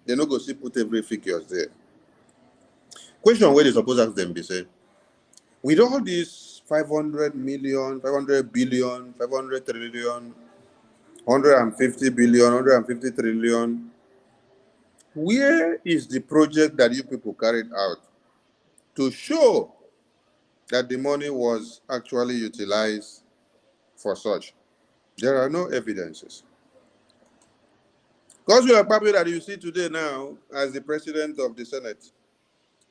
They no go see put every figures there. Question where they suppose ask them be say, with all these 500 million, 500 billion, 500 trillion, 150 billion, 150 trillion, where is the project that you people carried out to show that the money was actually utilized for such? There are no evidences. Because we are probably that you see today now as the president of the Senate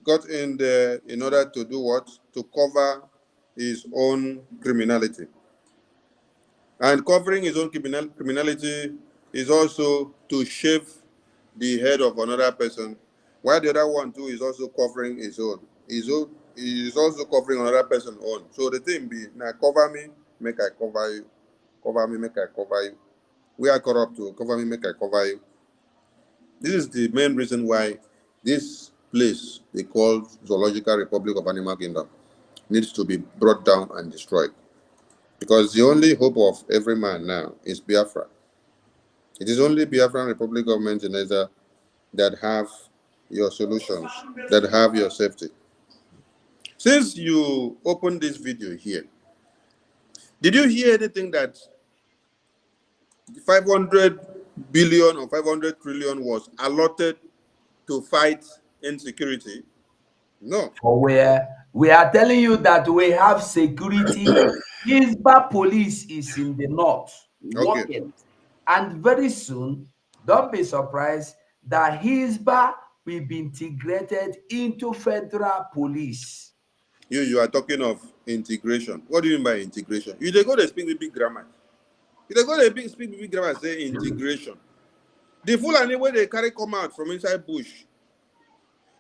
got in there in order to do what? To cover his own criminality. And covering his own criminality is also to shave the head of another person, while the other one too is also covering his own. He is also covering another person's own. So the thing be, now cover me, make I cover you. Cover me, make I cover you. We are corrupt too. Cover me, make I cover you. This is the main reason why this place they call Zoological Republic of Animal Kingdom needs to be brought down and destroyed. Because the only hope of every man now is Biafra. It is only Biafran Republic government in Nigeria that have your solutions, that have your safety. Since you opened this video here, did you hear anything that 500 billion or 500 trillion was allotted to fight insecurity? No. Where we are telling you that we have security. Hisba police is in the north working, and very soon, don't be surprised that Hisba will be integrated into federal police. You are talking of integration. What do you mean by integration? You they go to speak with big grammar. You they go to speak with big grammar say integration. The Fulani where they carry come out from inside bush.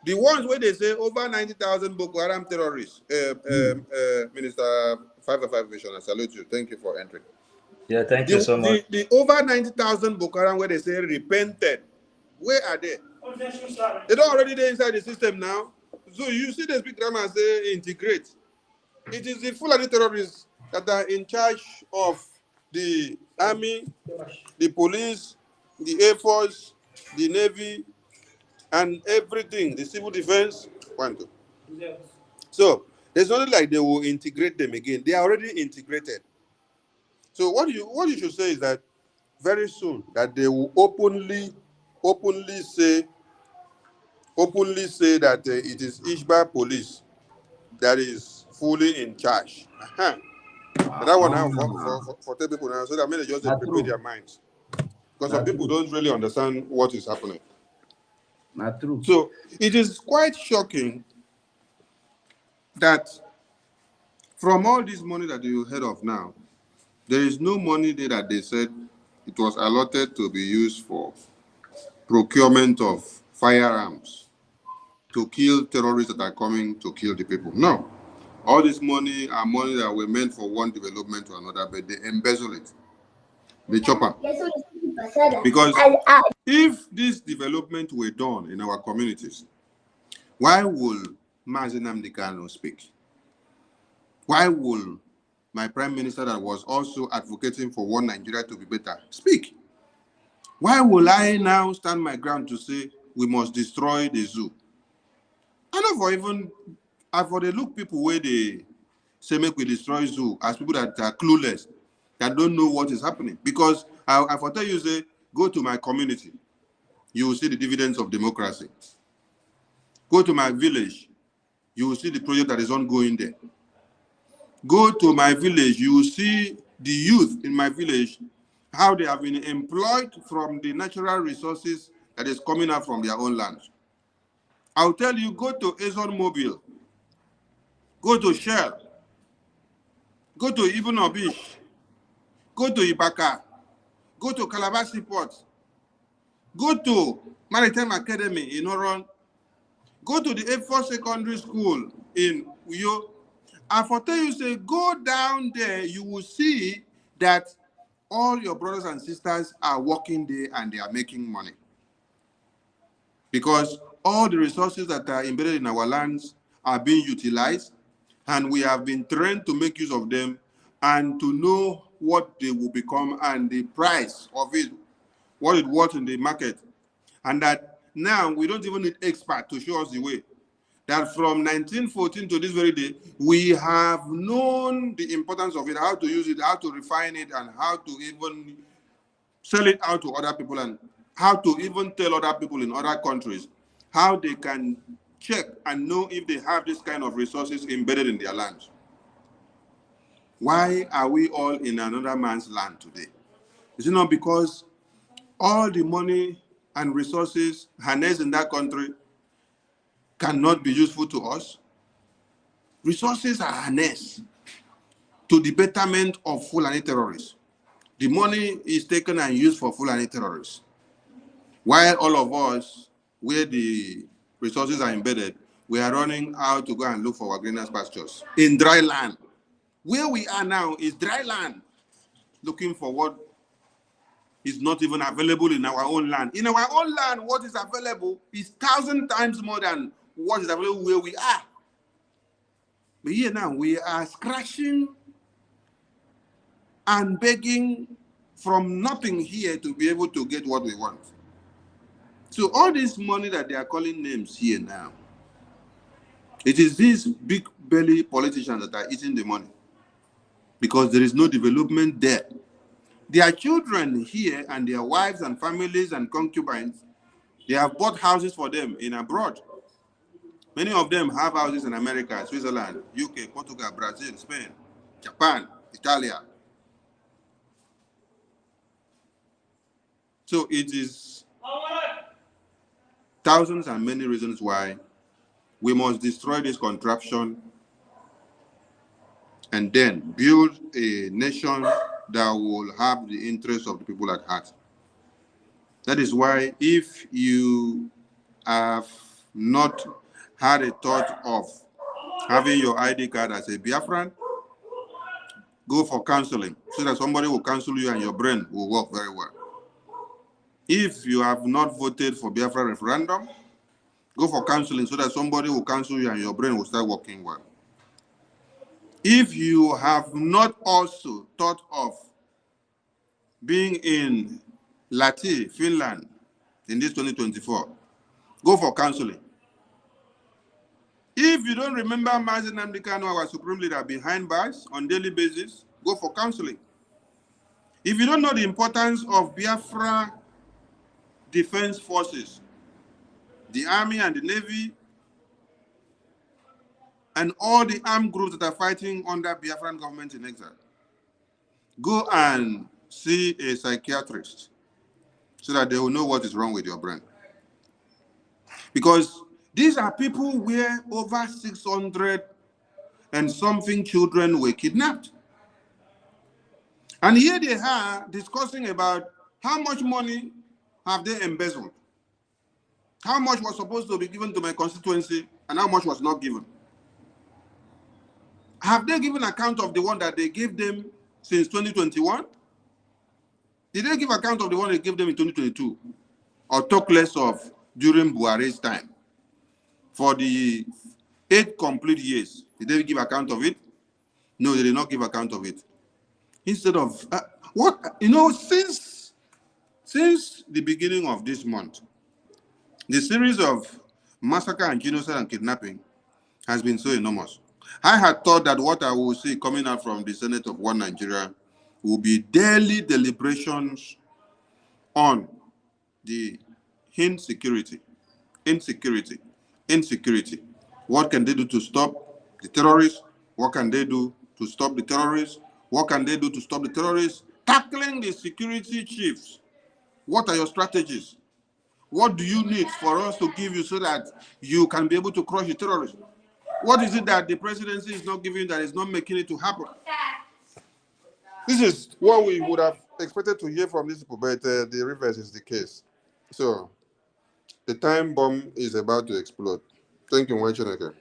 The ones where they say over 90,000 Boko Haram terrorists. Minister 505 Vision, I salute you. Thank you for entering. Yeah, thank you so much. The over 90,000 Boko Haram where they say repented, where are they? They don't already there inside the system now. So you see the speak grammar and say integrate. It is the Fulani terrorists that are in charge of the army, the police, the Air Force, the Navy, and everything, the civil defense. So it's not like they will integrate them again. They are already integrated. So what you should say is that very soon that they will openly say that it is Ishba police that is fully in charge. That one now for tell people now, so that they just prepare their minds. Because some people don't really understand what is happening. Not true. So it is quite shocking that from all this money that you heard of now, there is no money there that they said it was allotted to be used for procurement of firearms to kill terrorists that are coming to kill the people. No. All this money are money that were meant for one development to another, but they embezzle it. They chop up. Because if this development were done in our communities, why will Mazi Nnamdi Kanu speak? Why will my prime minister that was also advocating for one Nigeria to be better speak? Why will I now stand my ground to say we must destroy the zoo? I know for the look people where they say make we destroy zoo as people that are clueless, that don't know what is happening. Because I for tell you, say, go to my community, you will see the dividends of democracy. Go to my village, you will see the project that is ongoing there. Go to my village, you will see the youth in my village, how they have been employed from the natural resources that is coming out from their own land. I'll tell you, go to ExxonMobil, go to Shell, go to Ibn Obish, go to Ibaka, go to Calabar Port, go to Maritime Academy in Oron, go to the Air Force Secondary School in Uyo. And for tell you, say, go down there, you will see that all your brothers and sisters are working there and they are making money. Because all the resources that are embedded in our lands are being utilized, and we have been trained to make use of them and to know what they will become and the price of it, what it was in the market. And that now we don't even need experts to show us the way. That from 1914 to this very day, we have known the importance of it, how to use it, how to refine it, and how to even sell it out to other people, and how to even tell other people in other countries how they can check and know if they have this kind of resources embedded in their lands. Why are we all in another man's land today? Is it not because all the money and resources harnessed in that country cannot be useful to us? Resources are harnessed to the betterment of Fulani terrorists. The money is taken and used for Fulani terrorists. While all of us, where the resources are embedded, we are running out to go and look for our greener pastures in dry land. Where we are now is dry land, looking for what is not even available in our own land. In our own land, what is available is 1,000 times more than what is available where we are. But here now, we are scratching and begging from nothing here to be able to get what we want. So all this money that they are calling names here now, it is these big belly politicians that are eating the money because there is no development there. Their children here and their wives and families and concubines, they have bought houses for them in abroad. Many of them have houses in America, Switzerland, UK, Portugal, Brazil, Spain, Japan, Italy. So it is thousands and many reasons why we must destroy this contraption and then build a nation that will have the interests of the people at heart. That is why if you have not had a thought of having your ID card as a Biafran, go for counseling so that somebody will counsel you and your brain will work very well. If you have not voted for Biafra referendum, go for counseling so that somebody will counsel you and your brain will start working well. If you have not also thought of being in Lati, Finland, in this 2024, go for counseling. If you don't remember Mazi Nnamdi Kanu, our supreme leader, behind bars on daily basis, go for counseling. If you don't know the importance of Biafra defense forces, the army and the navy, and all the armed groups that are fighting under Biafran government in exile, go and see a psychiatrist so that they will know what is wrong with your brain. Because these are people where over 600 and something children were kidnapped. And here they are discussing about how much money have they embezzled, how much was supposed to be given to my constituency, and how much was not given. Have they given account of the one that they gave them since 2021? Did they give account of the one they gave them in 2022? Or talk less of during Buhari's time? For the 8 complete years, did they give account of it? No, they did not give account of it. Instead of, since the beginning of this month, the series of massacre and genocide and kidnapping has been so enormous. I had thought that what I will see coming out from the Senate of One Nigeria will be daily deliberations on the insecurity. What can they do to stop the terrorists? What can they do to stop the terrorists? What can they do to stop the terrorists? Tackling the security chiefs. What are your strategies? What do you need for us to give you so that you can be able to crush the terrorists? What is it that the presidency is not giving that is not making it to happen? This is what we would have expected to hear from these people, but the reverse is the case. So, the time bomb is about to explode. Thank you, Mwachineke.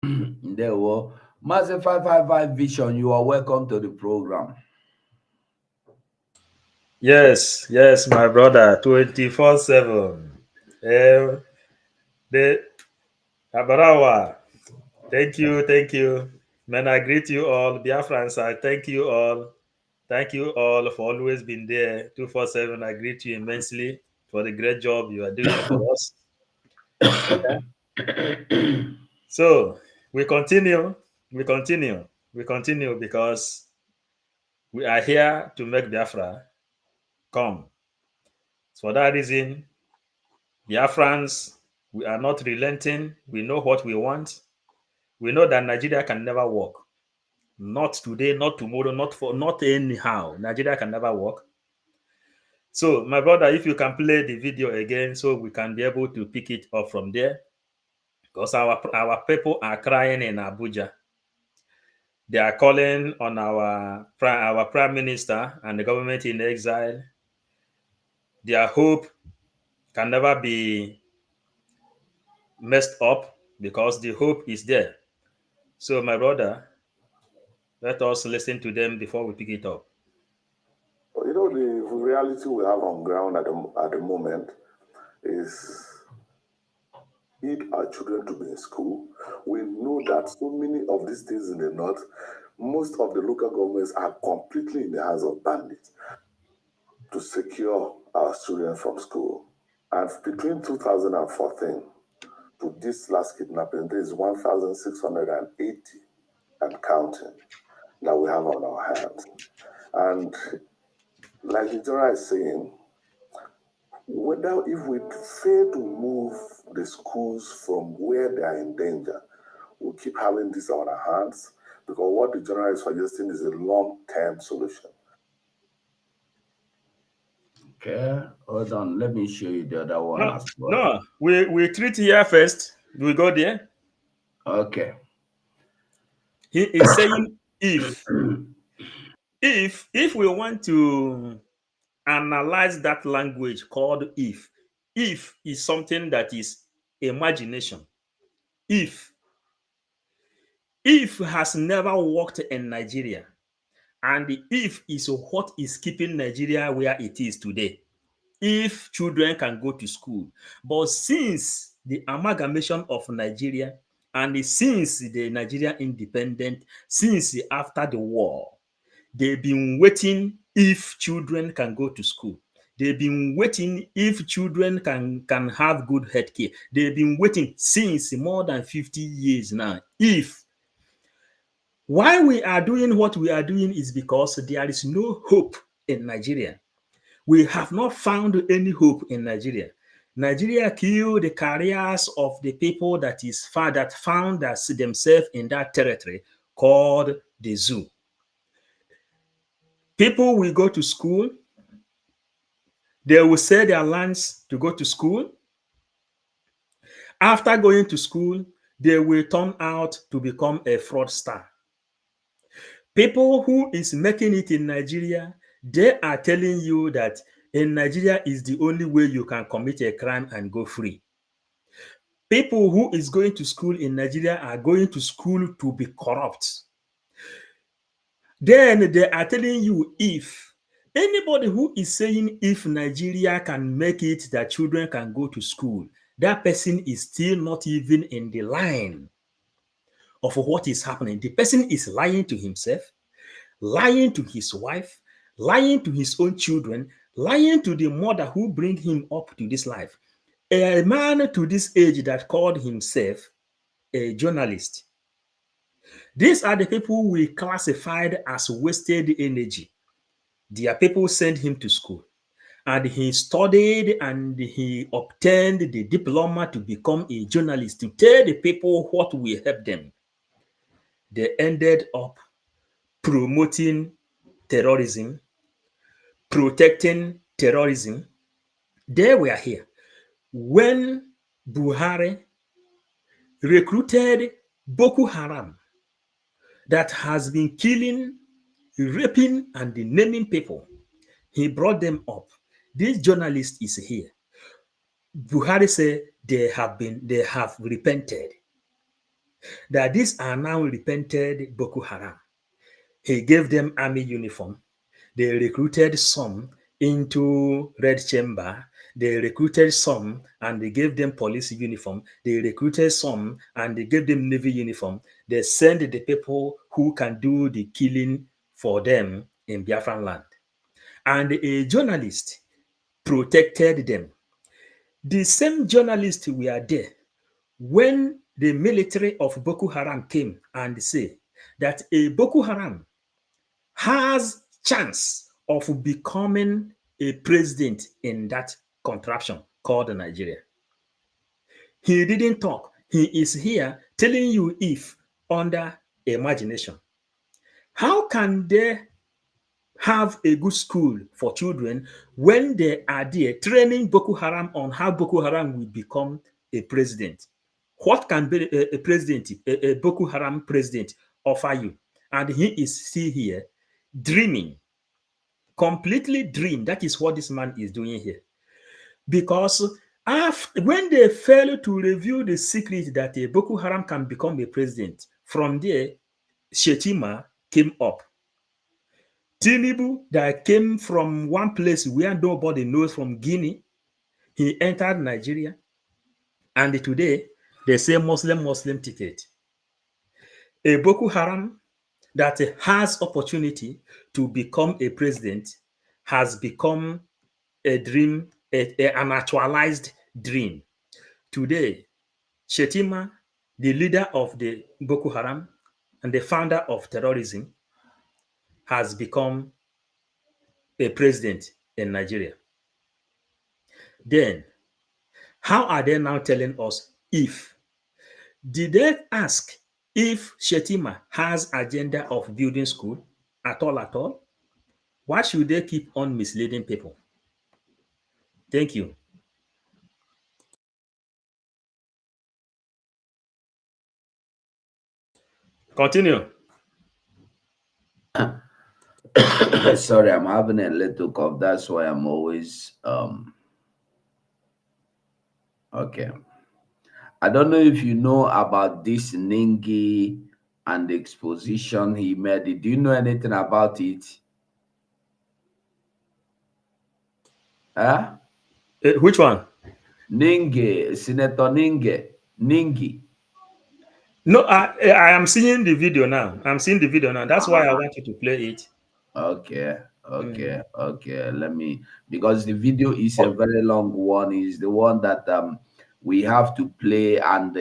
There were Massive 555 Vision. You are welcome to the program. Yes, my brother, 24/7. The Abarawa. Thank you. Man, I greet you all. Biafrans, I thank you all. Thank you all for always being there. 247, I greet you immensely. for the great job you are doing for us. Okay. So we continue because we are here to make Biafra come. So for that reason, Biafrans, we are not relenting. We know what we want. We know that Nigeria can never work. Not today, not tomorrow, not anyhow. Nigeria can never work. So, my brother, if you can play the video again so we can be able to pick it up from there. Because our people are crying in Abuja. They are calling on our prime minister and the government in exile. Their hope can never be messed up because the hope is there. So, my brother, let us listen to them before we pick it up. You know, the reality we have on ground at the moment is need our children to be in school. We know that so many of these things in the north, most of the local governments are completely in the hands of bandits to secure our children from school. And between 2014 to this last kidnapping, there is 1,680 and counting that we have on our hands. And like the general is saying, whether if we fail to move the schools from where they are in danger, we'll keep having this on our hands, because what the general is suggesting is a long-term solution. Okay, hold on. Let me show you the other one as well. No, we treat here first. We go there. Okay. He is saying if we want to analyze that language called if is something that is imagination. If has never worked in Nigeria, and the if is what is keeping Nigeria where it is today. If children can go to school, but since the amalgamation of Nigeria and since the Nigeria independent, since after the war, they've been waiting if children can go to school. They've been waiting if children can have good health care. They've been waiting since more than 50 years now. Why we are doing what we are doing is because there is no hope in Nigeria. We have not found any hope in Nigeria. Nigeria killed the careers of the people that found themselves in that territory called the zoo. People will go to school. They will sell their lands to go to school. After going to school, they will turn out to become a fraudster. People who is making it in Nigeria, they are telling you that in Nigeria is the only way you can commit a crime and go free. People who is going to school in Nigeria are going to school to be corrupt. Then they are telling you if anybody who is saying if Nigeria can make it that children can go to school, that person is still not even in the line of what is happening. The person is lying to himself, lying to his wife, lying to his own children, lying to the mother who bring him up to this life. A man to this age that called himself a journalist. These are the people we classified as wasted energy. Their people sent him to school and he studied and he obtained the diploma to become a journalist to tell the people what will help them. They ended up promoting terrorism, protecting terrorism. They were here when Buhari recruited Boko Haram that has been killing, raping, and naming people. He brought them up. This journalist is here. Buhari said they have repented. That these are now repented Boko Haram. He gave them army uniform. They recruited some into Red Chamber. They recruited some and they gave them police uniform. They recruited some and they gave them Navy uniform. They sent the people who can do the killing for them in Biafran land. And a journalist protected them. The same journalists were there when the military of Boko Haram came and say that a Boko Haram has chance of becoming a president in that contraption called Nigeria. He didn't talk. He is here telling you if under imagination. How can they have a good school for children when they are there training Boko Haram on how Boko Haram will become a president? What can be a president, a Boko Haram president offer you? And he is still here dreaming, completely dream. That is what this man is doing here. Because when they fail to reveal the secret that a Boko Haram can become a president, from there, Shetima came up. Tinubu, that came from one place where nobody knows, from Guinea, he entered Nigeria. And today, they say Muslim ticket. A Boko Haram that has opportunity to become a president has become a dream, an actualized dream. Today, Shetima, the leader of the Boko Haram and the founder of terrorism, has become a president in Nigeria. Then, how are they now telling us if? Did they ask if Shetima has agenda of building school at all, at all? Why should they keep on misleading people? Thank you. Continue. Sorry, I'm having a little cough. That's why I'm always okay. I don't know if you know about this Ningi and the exposition he made. Do you know anything about it? Huh? Which one? Ningi, Senator Ningi. No, I am seeing the video now. I'm seeing the video now. That's why I want you to play it. Okay. Let me, because the video is a very long one. Is the one that we have to play and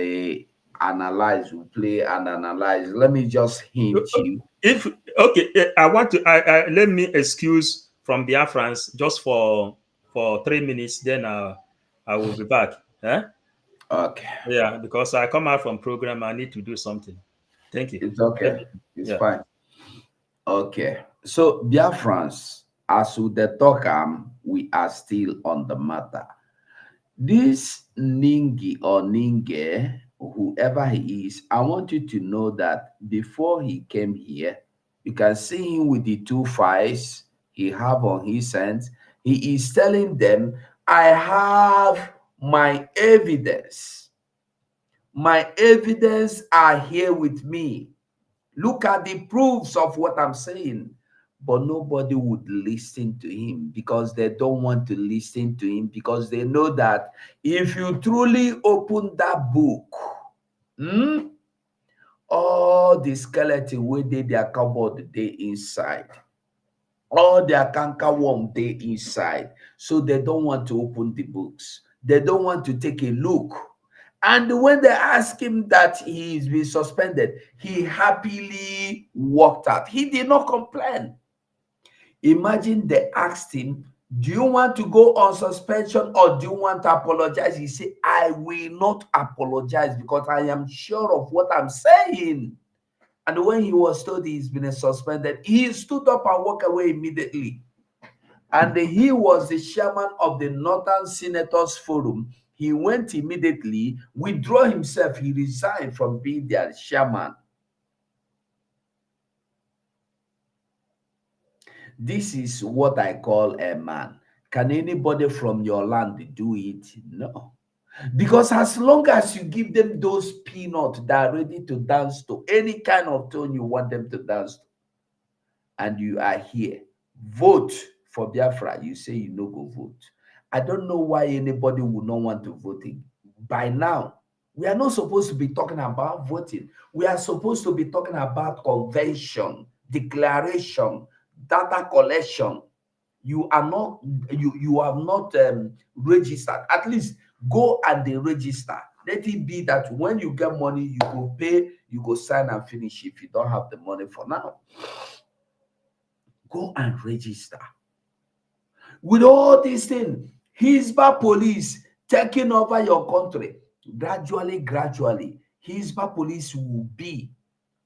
analyze. We play and analyze. Let me just hint you. If okay, I want to. Let me excuse from Biafrans just for 3 minutes. Then I will be back. Eh? Okay. Yeah, because I come out from program, I need to do something. Thank you. It's okay. It's fine. Okay. So Biafrans, as with the talk, we are still on the matter. This Ningi or Ninge, whoever he is, I want you to know that before he came here, you can see him with the 2 files he have on his hands. He is telling them, I have my evidence. My evidence are here with me. Look at the proofs of what I'm saying. But nobody would listen to him because they don't want to listen to him, because they know that if you truly open that book, all the skeleton where their cupboard they inside, all their canker worm they inside. So they don't want to open the books. They don't want to take a look. And when they asked him that he's been suspended, he happily walked out. He did not complain. Imagine they asked him, do you want to go on suspension or do you want to apologize? He said, I will not apologize because I am sure of what I'm saying. And when he was told he's been suspended, he stood up and walked away immediately. And he was the chairman of the Northern Senators Forum. He went immediately, withdrew himself. He resigned from being their chairman. This is what I call a man. Can anybody from your land do it? No. Because as long as you give them those peanuts that are ready to dance to any kind of tone you want them to dance to, and you are here, vote for Biafra, you say you no go vote. I don't know why anybody would not want to vote in. By now, we are not supposed to be talking about voting. We are supposed to be talking about convention, declaration, data collection. You are not, you have not registered. At least Go and they register. Let it be that when you get money, you go pay, you go sign and finish if you don't have the money for now. Go and register. With all these things, Hisba police taking over your country. Gradually, Hisba police will be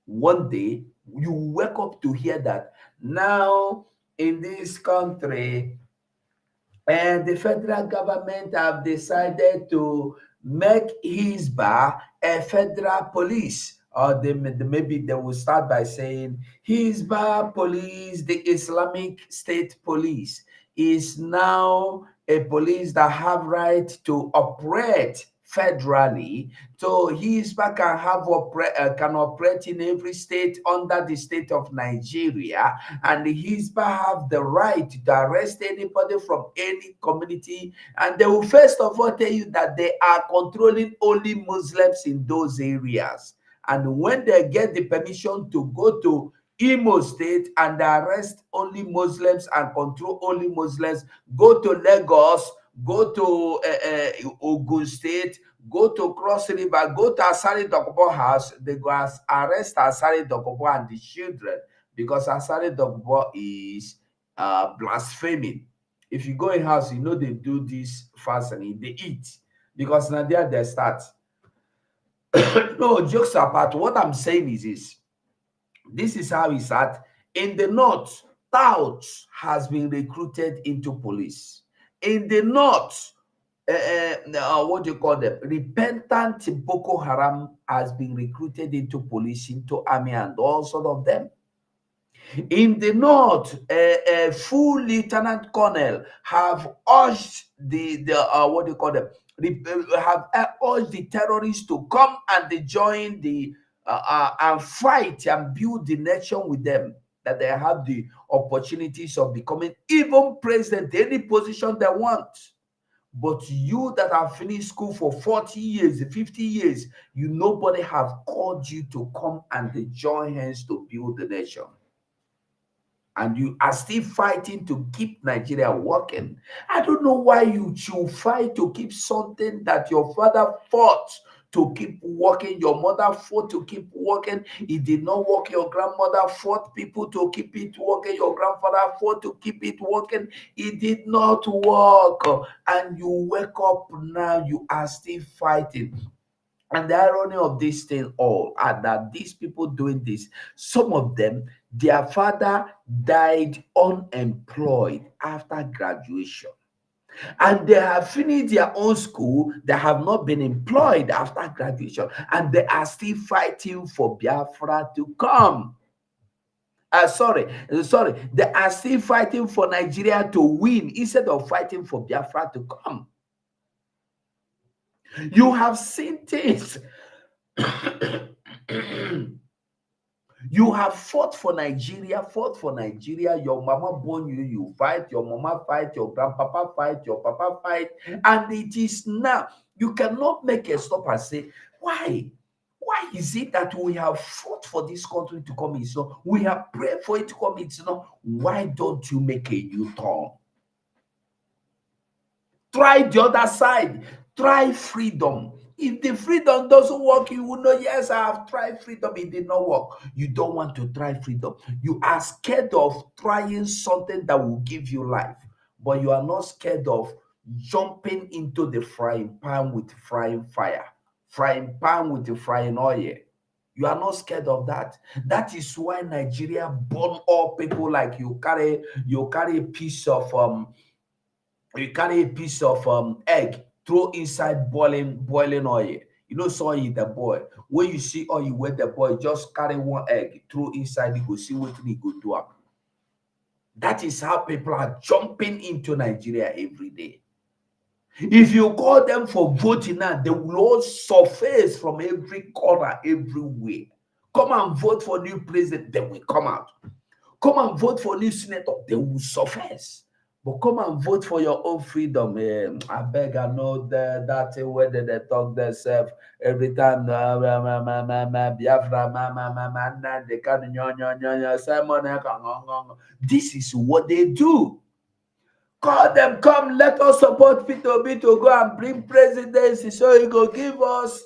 one day, you wake up to hear that now in this country, and the federal government have decided to make Hisba a federal police. Or maybe they will start by saying Hisba police, the Islamic State police, is now a police that have right to operate federally. So Hisba can have can operate in every state under the state of Nigeria, and the Hisba have the right to arrest anybody from any community, and they will first of all tell you that they are controlling only Muslims in those areas. And when they get the permission to go to Imo State and arrest only Muslims and control only Muslims, go to Lagos, go to Ogun State, go to Cross River, go to Asari Dokubo house, they go arrest Asari Dokubo and the children, because Asari Dokubo is blaspheming. If you go in house, you know they do this fasting, they eat, because now there they start. No, jokes apart, what I'm saying is this is how it's at. In the north, touts has been recruited into police. In the north, what do you call them? Repentant Boko Haram has been recruited into police, into army, and all sort of them. In the north, a full lieutenant colonel have urged the what do you call them? Have urged the terrorists to come and join the and fight and build the nation with them, that they have the opportunities of becoming even president, any position they want. But you that have finished school for 40 years, 50 years, nobody have called you to come and join hands to build the nation. And you are still fighting to keep Nigeria working. I don't know why you should fight to keep something that your father fought to keep working, your mother fought to keep working. It did not work. Your grandmother fought people to keep it working. Your grandfather fought to keep it working. It did not work. And you wake up now, you are still fighting. And the irony of this thing all are that these people doing this, some of them, their father died unemployed after graduation. And they have finished their own school, they have not been employed after graduation, and they are still fighting for Biafra to come. Sorry, they are still fighting for Nigeria to win instead of fighting for Biafra to come. You have seen things. You have fought for Nigeria. Your mama born you, you fight, your mama fight, your grandpapa fight, your papa fight, and it is now. You cannot make a stop and say, why? Why is it that we have fought for this country to come in? So we have prayed for it to come in. So why don't you make a U-turn? Try the other side. Try freedom. If the freedom doesn't work, you will know, yes, I have tried freedom, it did not work. You don't want to try freedom. You are scared of trying something that will give you life, but you are not scared of jumping into the frying pan with frying fire, frying pan with the frying oil. You are not scared of that. That is why Nigeria burn all people like you carry a piece of egg, throw inside boiling oil. You know, so you the boy. When you see oil with the boy, just carry one egg, throw inside, you go see what he go do up. That is how people are jumping into Nigeria every day. If you call them for voting now, they will all surface from every corner, everywhere. Come and vote for new president, they will come out. Come and vote for new senator, they will surface. But come and vote for your own freedom. I beg, I know that way they talk themselves every time. Biafra, they can Simon. This is what they do. Call them, come, let us support P2B to go and bring presidency so he go give us,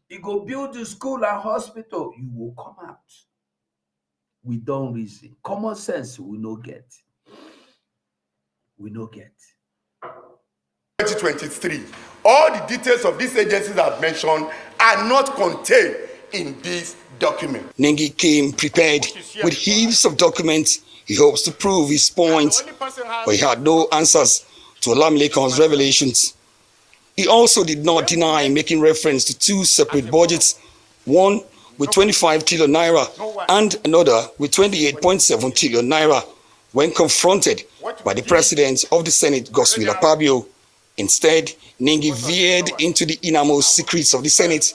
he go build the school and hospital. You will come out. We don't reason. Common sense we no get. We no get. 2023. All the details of these agencies I've mentioned are not contained in this document. Ningi came prepared with heaps of documents. He hopes to prove his point, but he had no answers to Olamilekan's revelations. He also did not deny making reference to two separate budgets, one with 25 trillion naira and another with 28.7 trillion naira, when confronted by the president of the Senate, Godswill Akpabio. Instead, Ningi veered into the innermost secrets of the Senate,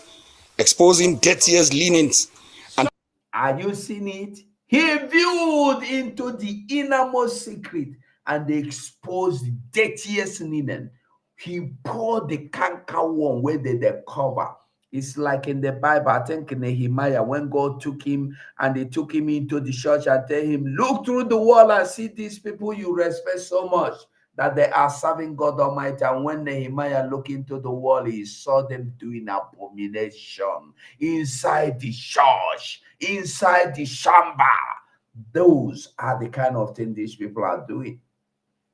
exposing dirtiest linens. And are you seeing it? He viewed into the innermost secret and exposed the dirtiest linen. He poured the canker one where they cover. It's like in the Bible, I think in Nehemiah, when God took him and they took him into the church and tell him, look through the wall and see these people you respect so much that they are serving God Almighty. And when Nehemiah looked into the wall, he saw them doing abomination inside the church, inside the chamber. Those are the kind of things these people are doing.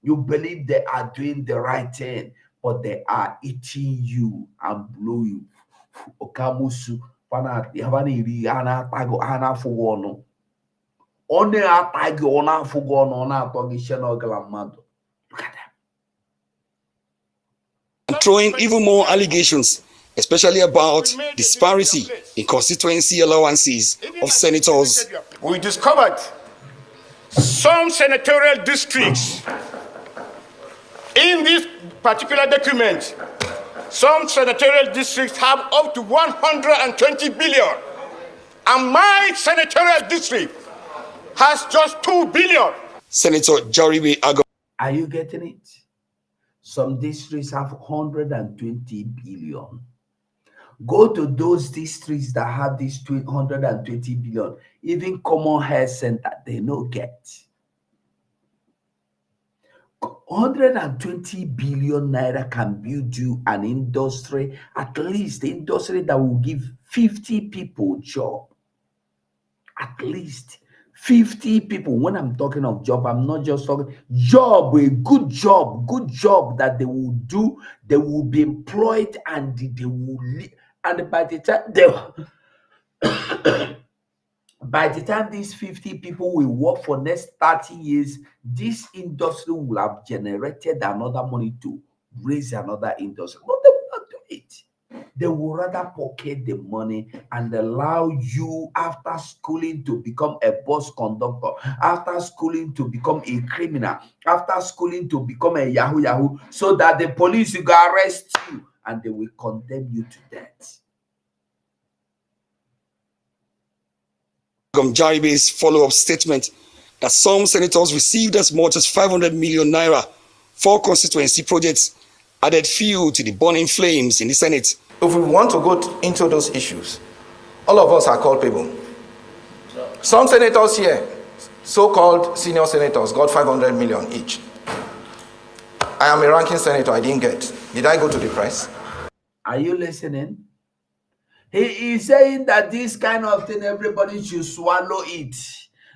You believe they are doing the right thing, but they are eating you and blowing you. Okamusu, throwing even more allegations, especially about disparity in constituency allowances of senators. We discovered some senatorial districts in this particular document. Some senatorial districts have up to 120 billion. And my senatorial district has just 2 billion. Senator Jaribe Ago. Are you getting it? Some districts have 120 billion. Go to those districts that have this 120 billion. Even common health center, they no get. 120 billion naira can build you an industry, at least the industry that will give 50 people job. At least 50 people. When I'm talking of job, I'm not just talking job, a good job that they will do. They will be employed and they will live. And by the time by the time these 50 people will work for next 30 years, this industry will have generated another money to raise another industry. But they will not do it. They will rather pocket the money and allow you, after schooling, to become a bus conductor, after schooling to become a criminal, after schooling to become a yahoo, so that the police will arrest you and they will condemn you to death. Jaribe's follow-up statement that some senators received as much as 500 million naira for constituency projects added fuel to the burning flames in the Senate. If we want to go into those issues, all of us are culpable. Some senators here, so-called senior senators, got 500 million each. I am a ranking senator, I didn't get. Did I go to the press? Are you listening? He is saying that this kind of thing, everybody should swallow it.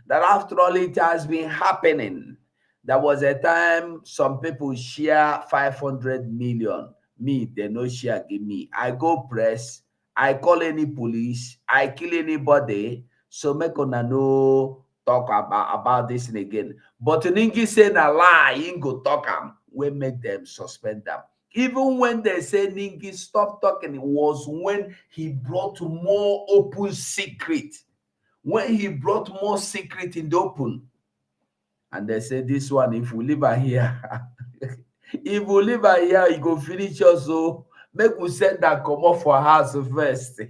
That after all, it has been happening. There was a time some people share 500 million. Me, they no share, give me. I go press, I call any police, I kill anybody. So make una no talk about this again. But Ningi saying a lie, he go talk am. We make them suspend them. Even when they say Ningi stop talking, it was when he brought more open secret. When he brought more secret in the open. And they say this one, if we leave her here, if we leave her here, he go finish us. So make we send that come off for house first.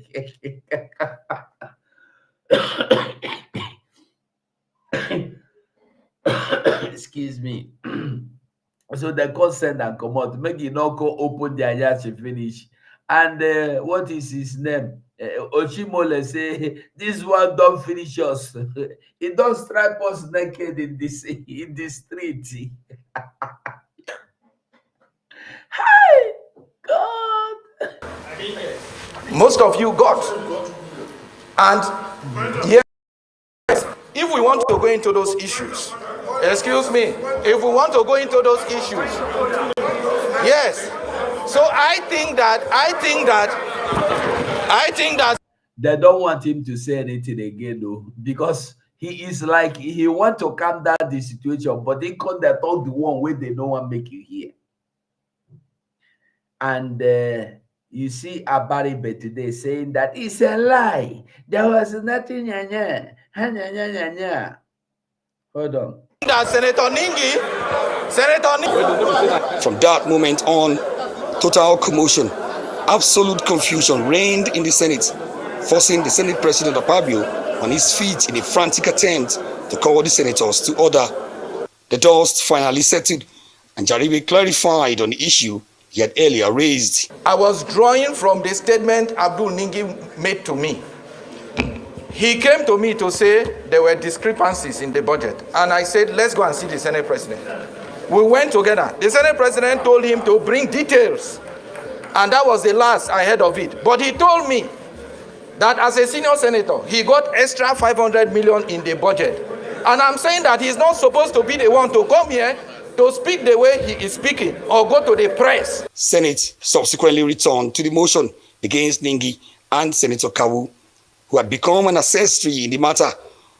Excuse me. So they go send and come out. Make you not go open their yard to finish. And what is his name? Oshiomhole say this one don't finish us. It don't strip us naked in the street. Hi, God. Most of you got. And yes, if we want to go into those issues, excuse me, if we want to go into those issues, yes. So I think that they don't want him to say anything again, though, because he is like he want to calm down the situation, but they can't talk the one way they don't want to make you hear. And you see Abaribe today saying that it's a lie. There was nothing. Hold on. That Senator Ningi. From that moment on, total commotion, absolute confusion reigned in the Senate, forcing the Senate President Abdul on his feet in a frantic attempt to call the senators to order. The dust finally settled, and Jaribe clarified on the issue he had earlier raised. I was drawing from the statement Abdul Ningi made to me. He came to me to say there were discrepancies in the budget, and I said, let's go and see the Senate President. We went together. The Senate President told him to bring details, and that was the last I heard of it. But he told me that as a senior senator, he got extra 500 million in the budget. And I'm saying that he's not supposed to be the one to come here to speak the way he is speaking or go to the press. Senate subsequently returned to the motion against Ningi and Senator Kawu, who had become an accessory in the matter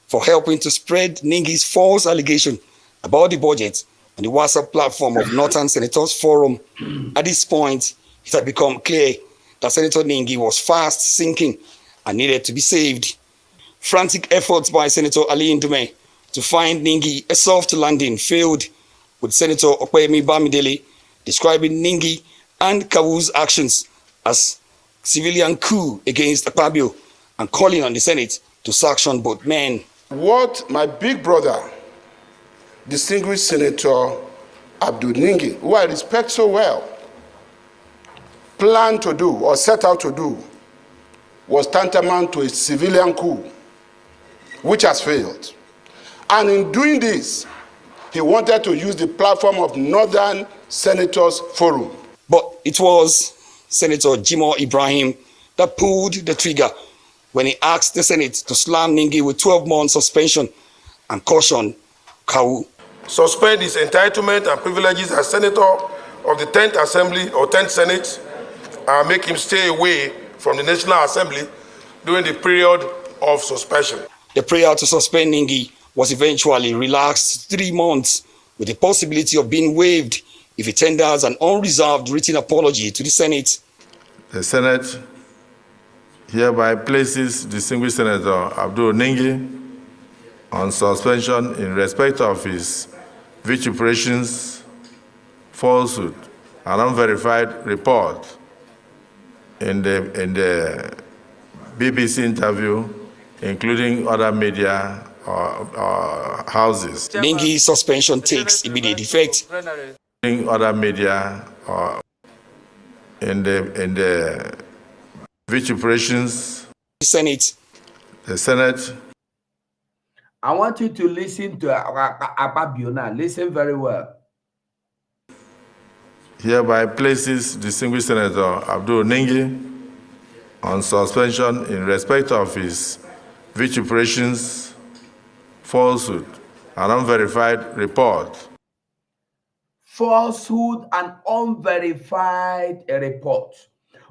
for helping to spread Ningi's false allegation about the budget on the WhatsApp platform of Northern Senators Forum. At this point, it had become clear that Senator Ningi was fast sinking and needed to be saved. Frantic efforts by Senator Ali Ndume to find Ningi a soft landing failed, with Senator Okwemi Bamidele describing Ningi and Kawu's actions as civilian coup against Akpabio and calling on the Senate to sanction both men. What my big brother, distinguished Senator Abdul Ningi, who I respect so well, planned to do or set out to do was tantamount to a civilian coup, which has failed. And in doing this, he wanted to use the platform of Northern Senators Forum. But it was Senator Jimoh Ibrahim that pulled the trigger when he asked the Senate to slam Ningi with 12-month suspension and caution Kawu. Suspend his entitlement and privileges as senator of the 10th Assembly or 10th Senate and make him stay away from the National Assembly during the period of suspension. The prayer to suspend Ningi was eventually relaxed 3 months, with the possibility of being waived if he tenders an unreserved written apology to the Senate. The Senate hereby places distinguished Senator Abdul Ningi on suspension in respect of his vituperations, falsehood, and unverified report in the BBC interview, including other media houses. Ningi's suspension takes immediate effect. Other media in the vituperations. The Senate. I want you to listen to Akpabio now. Listen very well. Hereby places distinguished Senator Abdul Ningi on suspension in respect of his vituperations, falsehood, and unverified report. Falsehood and unverified report.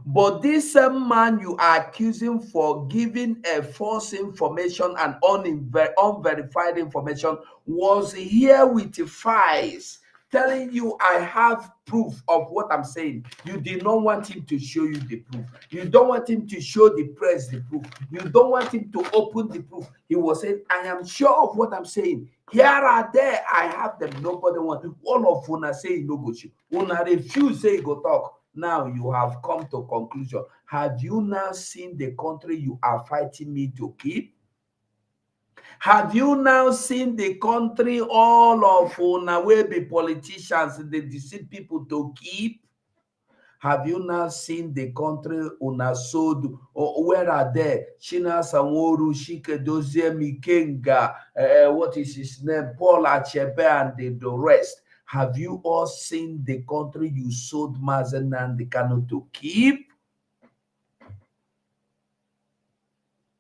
But this man you are accusing for giving a false information and unverified information was here with files telling you I have proof of what I'm saying. You did not want him to show you the proof. You don't want him to show the press the proof. You don't want him to open the proof. He was saying, I am sure of what I'm saying. Here are there, I have them. Nobody wants. All of una say no go show. Una refuse say go talk. Now you have come to conclusion. Have you now seen the country you are fighting me to keep? Have you now seen the country all of una will be politicians, they deceive people to keep? Have you now seen the country una sold? Or where are they? China Sanworu, Shike Dozie Mikenga, what is his name? Paul Achebe and the rest. Have you all seen the country you sold Mazen and the Kano to keep?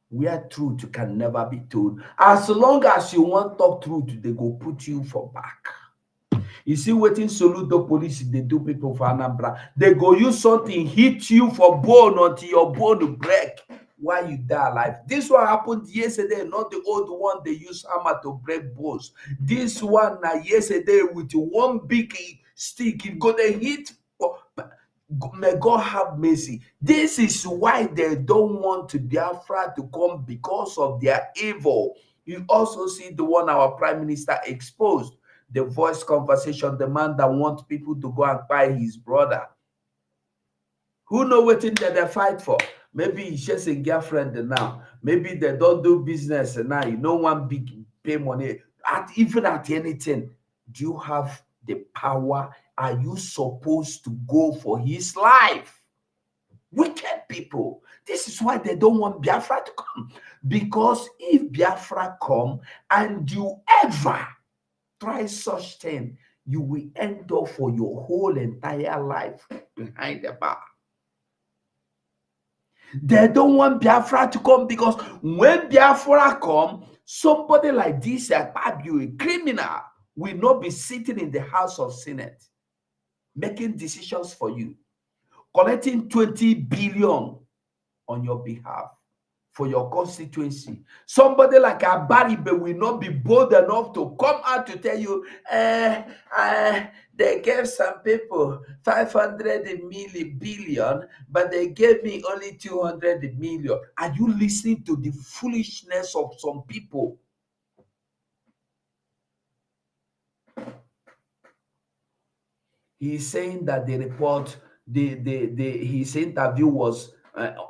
Where truth can never be told. As long as you want talk truth, they go put you for back. You see, waiting salute the police, they do people for Anambra. They go use something, hit you for bone until your bone break while you die alive. This one happened yesterday, not the old one they use hammer to break bones. This one yesterday with one big stick, it gonna hit. May God have mercy. This is why they don't want Biafra to come, because of their evil. You also see the one our prime minister exposed, the voice conversation, the man that wants people to go and buy his brother. Who know what thing that they fight for? Maybe he's just a girlfriend now. Maybe they don't do business now. You know, one big pay money. Even at anything, do you have the power? Are you supposed to go for his life? Wicked people. This is why they don't want Biafra to come. Because if Biafra come and you ever try such thing, you will end up for your whole entire life behind the bar. They don't want Biafra to come, because when Biafra come, somebody like this, a criminal, will not be sitting in the House of Senate making decisions for you, collecting 20 billion on your behalf for your constituency. Somebody like Abaribe will not be bold enough to come out to tell you, they gave some people 500 billion, but they gave me only 200 million. Are you listening to the foolishness of some people? He's saying that the report, his interview was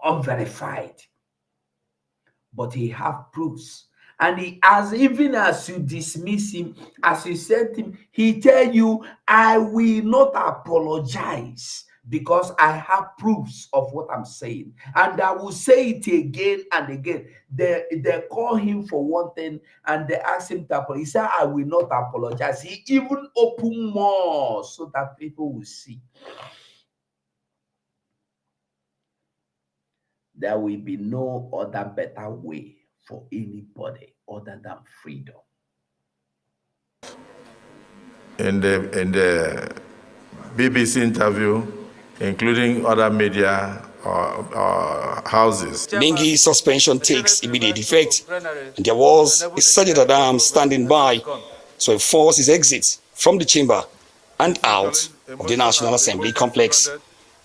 unverified, but he have proofs. And he, as even as you dismiss him, as you sent him, he tell you, I will not apologize because I have proofs of what I'm saying, and I will say it again and again. They call him for one thing and they ask him to apologize. He said, I will not apologize. He even opened more so that people will see. There will be no other better way for anybody other than freedom. In the BBC interview, including other media houses, Ningi's suspension takes immediate effect, and there was a Sergeant at Arms standing by to enforce his exit from the chamber and out of the National Assembly complex.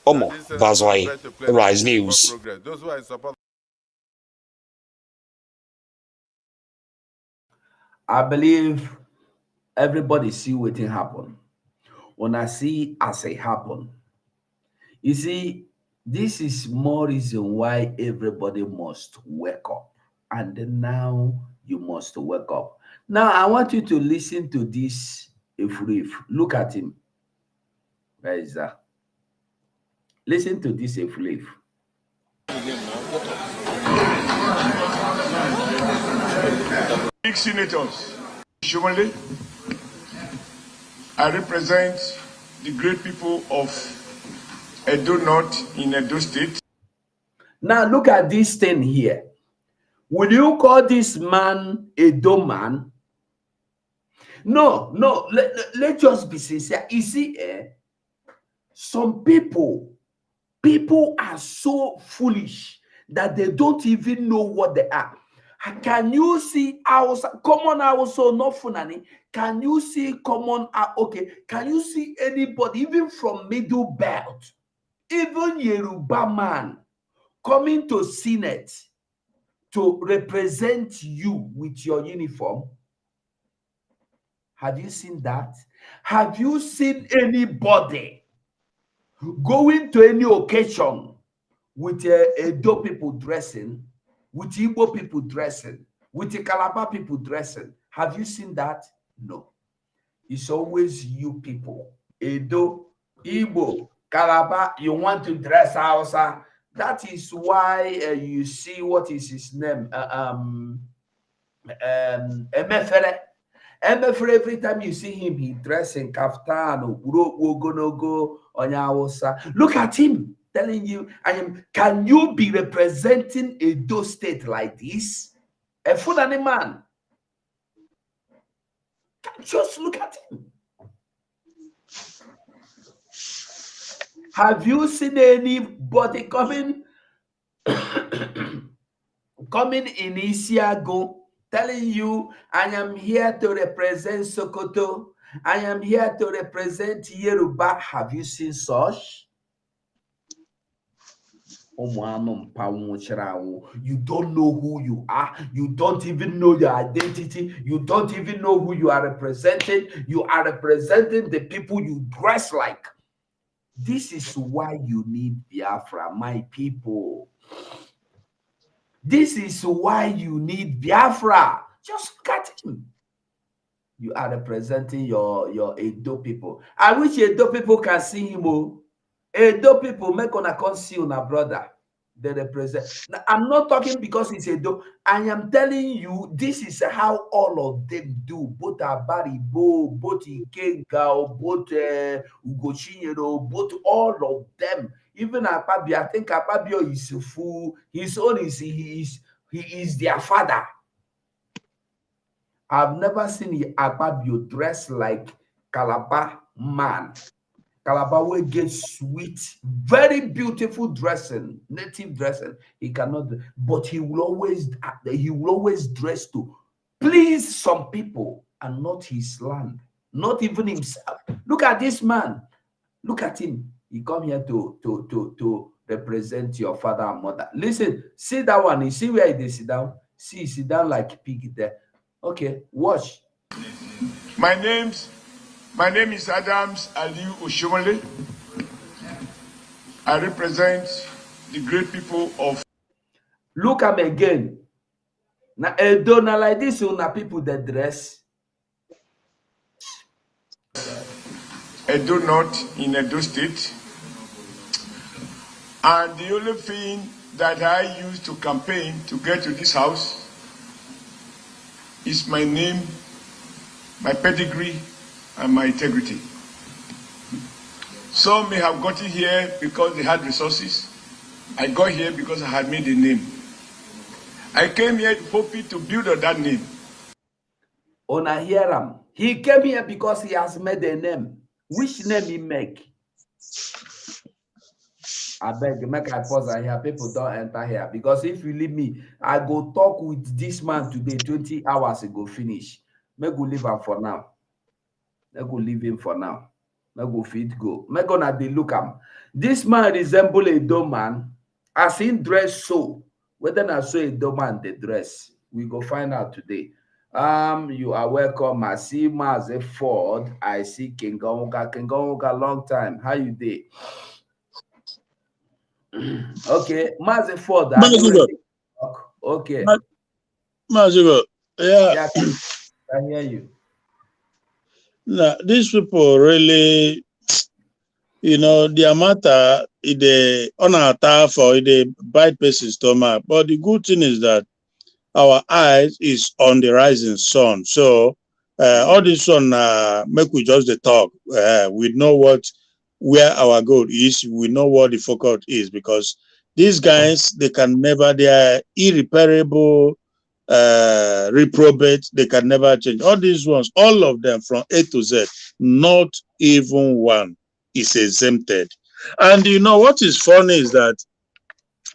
Omo Bazwai, Rise News. I believe everybody see what happen. When I see as it happen, you see, this is more reason why everybody must wake up. And then now you must wake up. Now I want you to listen to this. If look at him. Where is that? Listen to this. If big senators, Oshiomhole, I represent the great people of Edo North in Edo State. Now look at this thing here. Will you call this man Edo man? No. Let's just be sincere. You see, some people are so foolish that they don't even know what they are. Can you see common also not funani? Can you see common? Okay, can you see anybody even from middle belt, even Yoruba man coming to Senate to represent you with your uniform? Have you seen that? Have you seen anybody going to any occasion with Edo people dressing, with Igbo people dressing, with the Calabar people dressing? Have you seen that? No. It's always you people. Edo, Igbo, Calabar, you want to dress Hausa. That is why you see what is his name? Emefere. And every time you see him, he dressed in kaftan, look at him telling you, can you be representing Edo State like this? A Fulani man. Just look at him. Have you seen anybody coming coming in Isiago telling you, I am here to represent Sokoto, I am here to represent Yoruba? Have you seen such? You don't know who you are. You don't even know your identity. You don't even know who you are representing. You are representing the people you dress like. This is why you need Biafra, my people. This is why you need Biafra. Just look at him. You are representing your Edo people. I wish Edo people can see him. Oh. Edo people make on a conceal na brother. They represent. Now, I'm not talking because it's Edo. I am telling you, this is how all of them do. Both Abaribo, both Ikengao, both Ugochinyero, both all of them. Even Akpabio, I think Akpabio is a fool. His own is he is their father. I've never seen Akpabio dressed like Calabar man. Calabar will get sweet, very beautiful dressing, native dressing. He cannot, but he will always dress to please some people and not his land, not even himself. Look at this man. Look at him. He come here to represent your father and mother. Listen, see that one. You see where they sit down? See, sit down like pig there. Okay, watch. My name is Adams Aliu Oshiomhole. I represent the great people of. Look at me again. Now, Edo, now like this, una people that dress. Edo North in Edo State. And the only thing that I used to campaign to get to this house is my name, my pedigree, and my integrity. Some may have gotten here because they had resources. I got here because I had made a name. I came here hoping to build on that name. Ona hear him. He came here because he has made a name. Which name he make? I beg, make I pause and here. People don't enter here. Because if you leave me, I go talk with this man today, 20 hours ago, finish. Make go leave him for now. Make go leave him for now. Make go fit go. Make gonna dey look him. This man resemble a dumb man. As he dress so. Whether I saw a dumb man the dress, we go find out today. You are welcome. I see Maze Ford. I see Kingonga. Kingonga, long time. How you dey? Okay, Maze Ford. Okay. Mazigo, yeah. I hear you. Now, these people really, their matter, they on our tough or they bite person's stomach. But the good thing is that our eyes is on the rising sun. So all this one make we just the talk. We know where our goal is. We know what the focus is, because these guys, they are irreparable, reprobate. They can never change. All these ones, all of them from A to Z, not even one is exempted. And what is funny is that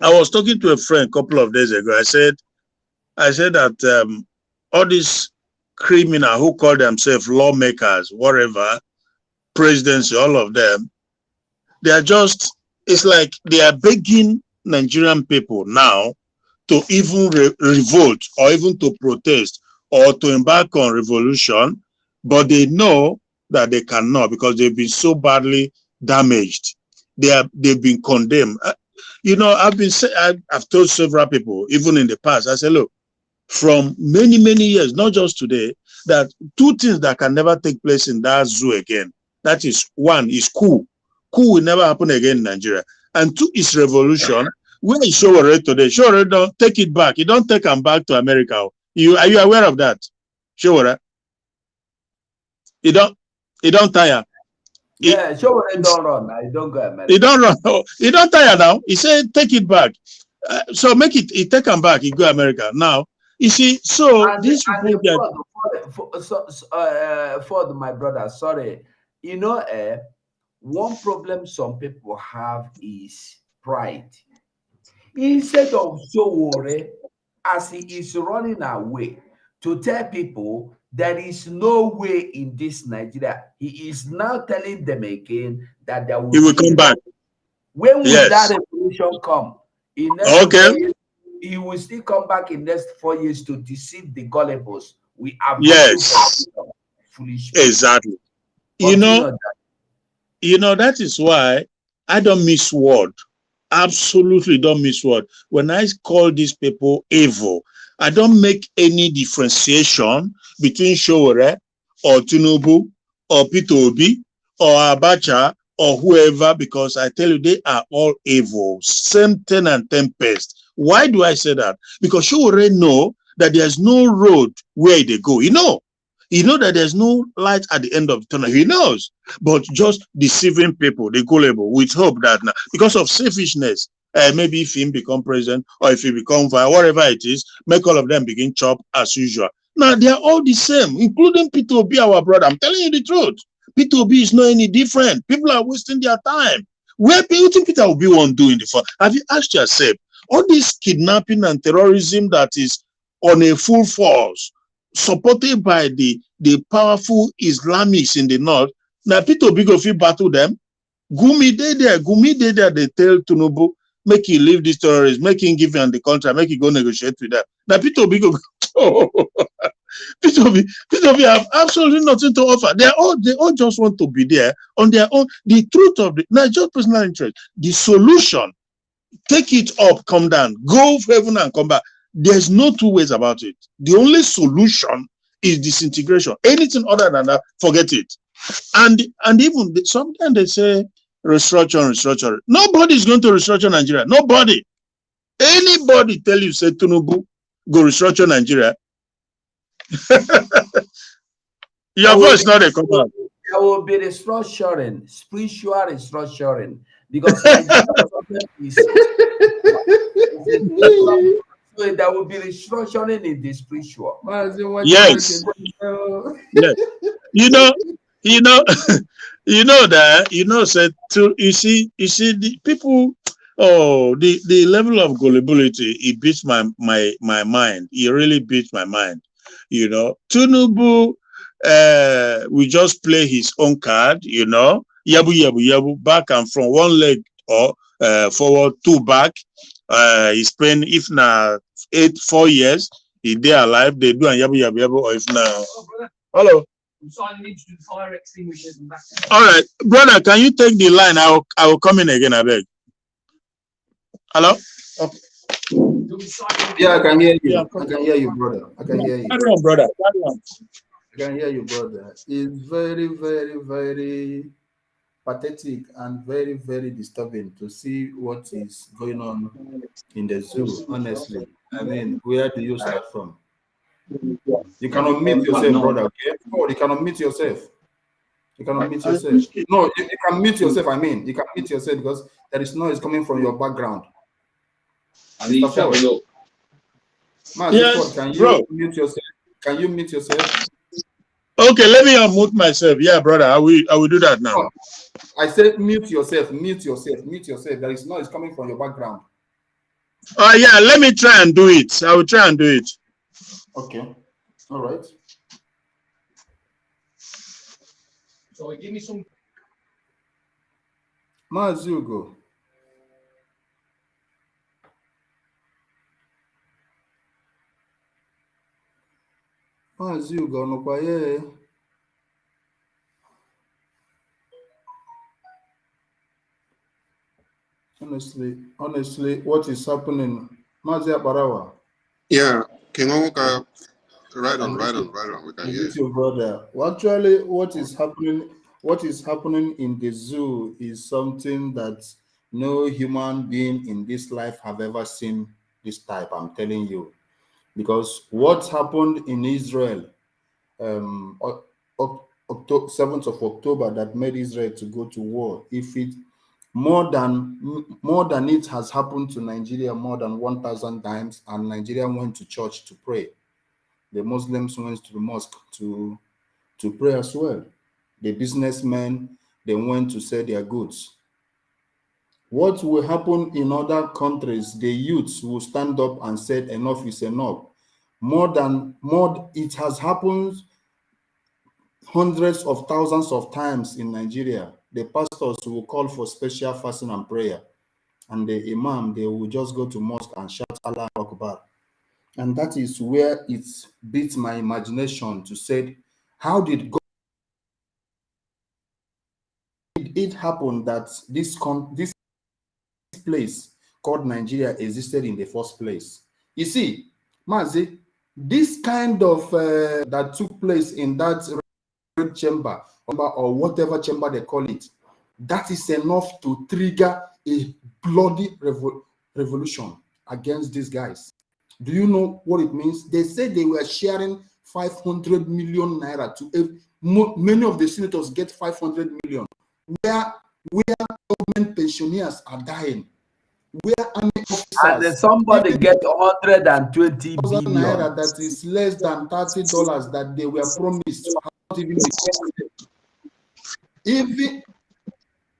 I was talking to a friend a couple of days ago. I said that all these criminals who call themselves lawmakers, whatever, presidency, all of them, they are just, it's like they are begging Nigerian people now to even revolt or even to protest or to embark on revolution, but they know that they cannot because they've been so badly damaged. They've been condemned. I've told several people, even in the past, I said, look, from many, many years, not just today, that two things that can never take place in that zoo again. That is, one is coup. Coup will never happen again in Nigeria. And two is revolution. Where is Showore today? Showore don't take it back. You don't take them back to America. Are you aware of that? Showore? He don't tire. Yeah, sure. He don't run. I don't go America. He don't run. He don't tire now. He said, take it back. So make it. He take him back. He go America now. You see. So these people get. Ford, my brother. Sorry. You know, one problem some people have is pride. Instead of Sowore, as he is running away to tell people there is no way in this Nigeria, he is now telling them again that there will He will come back. When will that revolution come? In next 4 years, he will still come back in next 4 years to deceive the gullibles. We have foolish people. Exactly. You know, that is why I don't miss word. Absolutely don't miss word. When I call these people evil, I don't make any differentiation between Sowore or Tinubu or Peter Obi or Abacha or whoever, because I tell you, they are all evil. Same 10 and 10 pest. Why do I say that? Because Sowore know that there's no road where they go. You know that there's no light at the end of the tunnel. He knows, but just deceiving people, they gullible, with hope that now, because of selfishness, maybe if he become president or if he become vice, whatever it is, make all of them begin chop as usual. Now they are all the same, including Peter Obi, our brother. I'm telling you the truth. Peter Obi is not any different. People are wasting their time. Where do you think Peter Obi won't do in the front? Have you asked yourself, all this kidnapping and terrorism that is on a full force, supported by the powerful Islamics in the north, now Peter Obi go fit battle them. Gumi they there, they tell Tinubu, make him leave this terrorists, make him give him the contract, make him go negotiate with them. Now Peter Obi go, Peter Obi have absolutely nothing to offer. They all just want to be there on their own. The truth of the, not just personal interest, the solution, take it up, come down, go for heaven and come back. There's no two ways about it. The only solution is disintegration. Anything other than that, forget it. And even sometimes they say restructure. Nobody is going to restructure Nigeria. Nobody. Anybody tell you say Tinubu go restructure Nigeria? Your voice not a come out. There will be restructuring, spiritual restructuring, because Nigeria is so there will be restructuring in the spiritual. Yes. Yes. Said to you see the people. Oh, the level of gullibility, it beats my mind. It really beats my mind. Tinubu, we just play his own card. Yabu, back and from one leg or forward, two back. He spent, if now 4 years, he they alive, they do and yabu, or if now. Hello. So I need to do fire extinguishers and back. All right, brother, can you take the line? I will come in again, I beg. Hello? Okay. Yeah, I can hear you. I can hear you, brother. I can hear you. Carry on, brother. Carry on. I can hear you, brother. It's very, very, very pathetic and very, very disturbing to see what is going on in the zoo, honestly. I mean, where do you start from? You cannot meet yourself, brother, okay? Oh, you cannot meet yourself. You cannot meet yourself. No, you can meet yourself, I mean. You can meet yourself because there is noise coming from your background. Mr. Ford. Yes, can you mute yourself? Can you mute yourself? Okay, let me unmute myself. Yeah, brother, I will do that now. Oh, I said mute yourself. There is noise coming from your background. Yeah, let me try and do it. I will try and do it. Okay. All right. So give me some. Mazugo. Mazugo, no quiet. Honestly, what is happening? Mazia Barawa. Yeah, King Omuka, right on. We can hear you, brother. Well, actually, what is happening in the zoo is something that no human being in this life have ever seen this type. I'm telling you, because what happened in Israel 7th of October that made Israel to go to war. If it more than it has happened to Nigeria more than 1,000 times, and Nigeria went to church to pray. The Muslims went to the mosque to pray as well. The businessmen, they went to sell their goods. What will happen in other countries? The youths will stand up and say enough is enough. It has happened hundreds of thousands of times in Nigeria. The pastors will call for special fasting and prayer, and the imam, they will just go to mosque and shout Allah Akbar. And that is where it beats my imagination to say, how did it happen that this place called Nigeria existed in the first place? You see, Mazi, this kind of that took place in that red chamber or whatever chamber they call it, that is enough to trigger a bloody revolution against these guys. Do you know what it means? They said they were sharing 500 million naira to many of the senators get 500 million. Where government pensioners are dying, where army officers, and then somebody get 120 billion naira that is less than $30 that they were promised.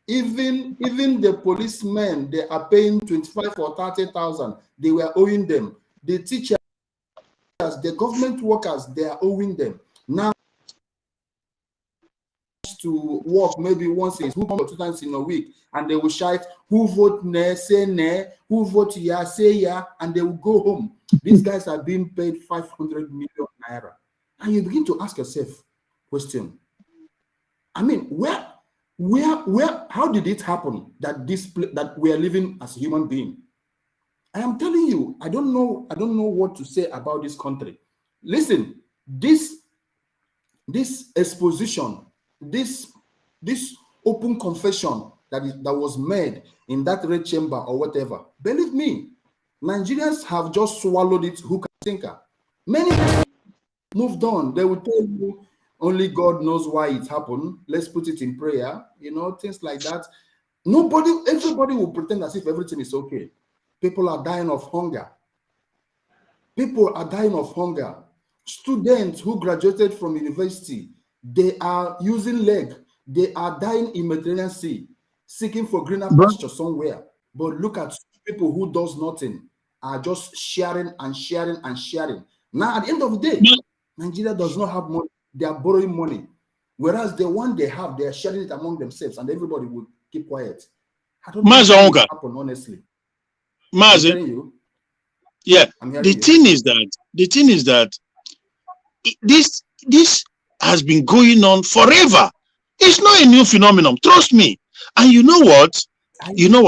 Even the policemen, they are paying 25 or 30,000. They were owing them. The teachers, the government workers, they are owing them. Now to work maybe once a week or 2 times in a week, and they will shout, who vote ne, say ne, who vote ya, say ya, and they will go home. These guys are being paid 500 million naira. And you begin to ask yourself, question, I mean, how did it happen that that we are living as a human being? I am telling you, I don't know what to say about this country. Listen, this exposition, this open confession that was made in that red chamber or whatever, believe me, Nigerians have just swallowed it hook and sinker. Many people moved on. They will tell you only God knows why it happened. Let's put it in prayer, things like that. Everybody will pretend as if everything is okay. People are dying of hunger. People are dying of hunger. Students who graduated from university, they are using leg. They are dying in Mediterranean Sea, seeking for greener pasture somewhere. But look at people who does nothing, are just sharing and sharing and sharing. Now, at the end of the day, Nigeria does not have money. They are borrowing money. Whereas the one they have, they are sharing it among themselves, and everybody would keep quiet. I don't know what will happen, honestly. Mazi, yeah. The thing is that this has been going on forever. It's not a new phenomenon. Trust me. And you know what?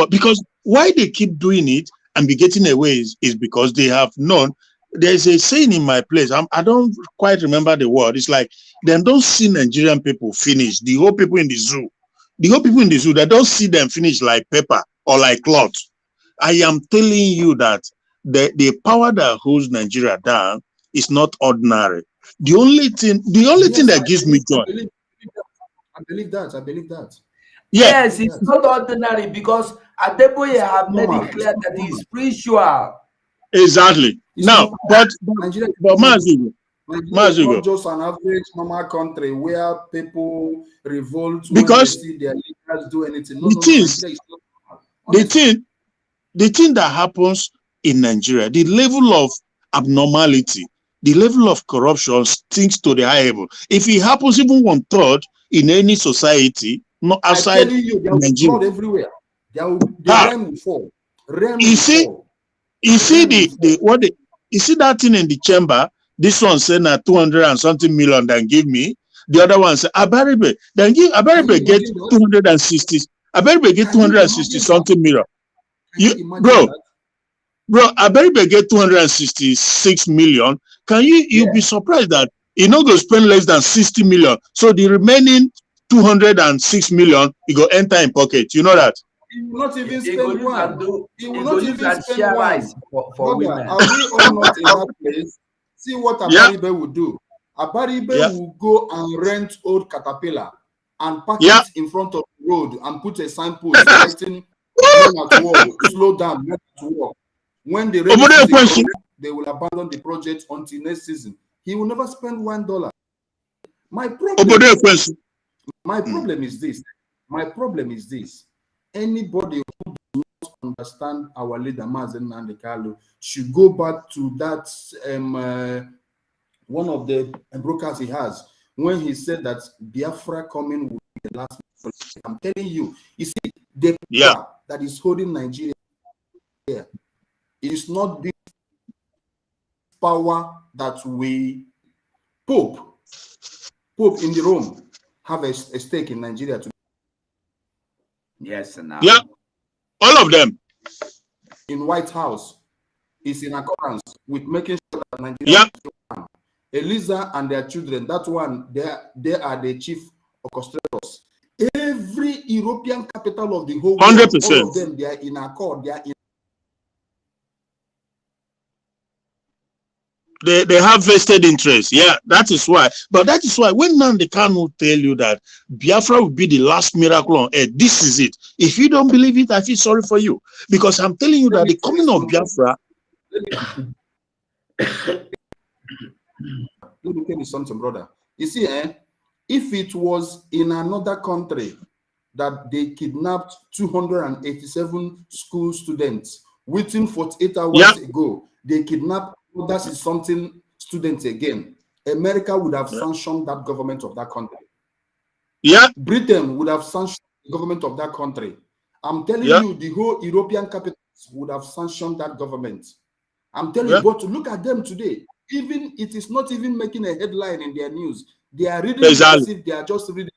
Because why they keep doing it and be getting away is because they have known. There's a saying in my place. I don't quite remember the word. It's like they don't see Nigerian people finish. The whole people in the zoo. They don't see them finish like paper or like cloth. I am telling you that the power that holds Nigeria down is not ordinary. The only thing that gives me joy. I believe that. Yeah. Yes, it's not ordinary because Adeboye have made it clear that it's spiritual. Exactly. Now, but Mazi, not just an average normal country where people revolt because when they see their leaders do anything. The thing that happens in Nigeria, the level of abnormality, the level of corruption stinks to the high level. If it happens even 1/3 in any society, not outside Nigeria, there will be blood everywhere. The rain will fall. You see that thing in the chamber? This one said 200 and something million then give me. The other one said Abaribe. Then give Abaribe get 260. Abaribe get 260 something million. Bro, Abaribe get 266 million. Can you be surprised that you not going to spend less than 60 million? So the remaining 206 million you go enter in pocket. You know that? He will not even spend one. He will not even spend one for women. Are we all not in that place? See what Abaribe will do. Abaribe will go and rent old Caterpillar and park it in front of the road and put a signpost writing men at work, slow down, men at work. When the rainy season comes, they will abandon the project until next season. He will never spend $1. My problem is this. My problem is this. Anybody who does not understand our leader, Mazen Nandekalu, should go back to that one of the brokers he has when he said that Biafra coming will be the last. I'm telling you, you see, the power that is holding Nigeria here is not this power that we Pope in the Rome have a stake in Nigeria today. Yes, now. Yeah, all of them. In White House is in accordance with making sure that Nigeria Eliza and their children, that one, they are the chief orchestrators. Every European capital of the whole world, 100%. all of them, they are in accord. They have vested interest. Yeah, that is why. But that is why when Nnamdi Kanu tell you that Biafra will be the last miracle on earth, this is it. If you don't believe it, I feel sorry for you. Because I'm telling you that the coming of Biafra. Let me tell you something, brother. You see, if it was in another country that they kidnapped 287 school students within 48 hours ago, they kidnapped that is something students again. America would have sanctioned that government of that country. Yeah. Britain would have sanctioned the government of that country. I'm telling you, the whole European capitals would have sanctioned that government. I'm telling you, but look at them today. Even it is not even making a headline in their news. They are reading as if they are just reading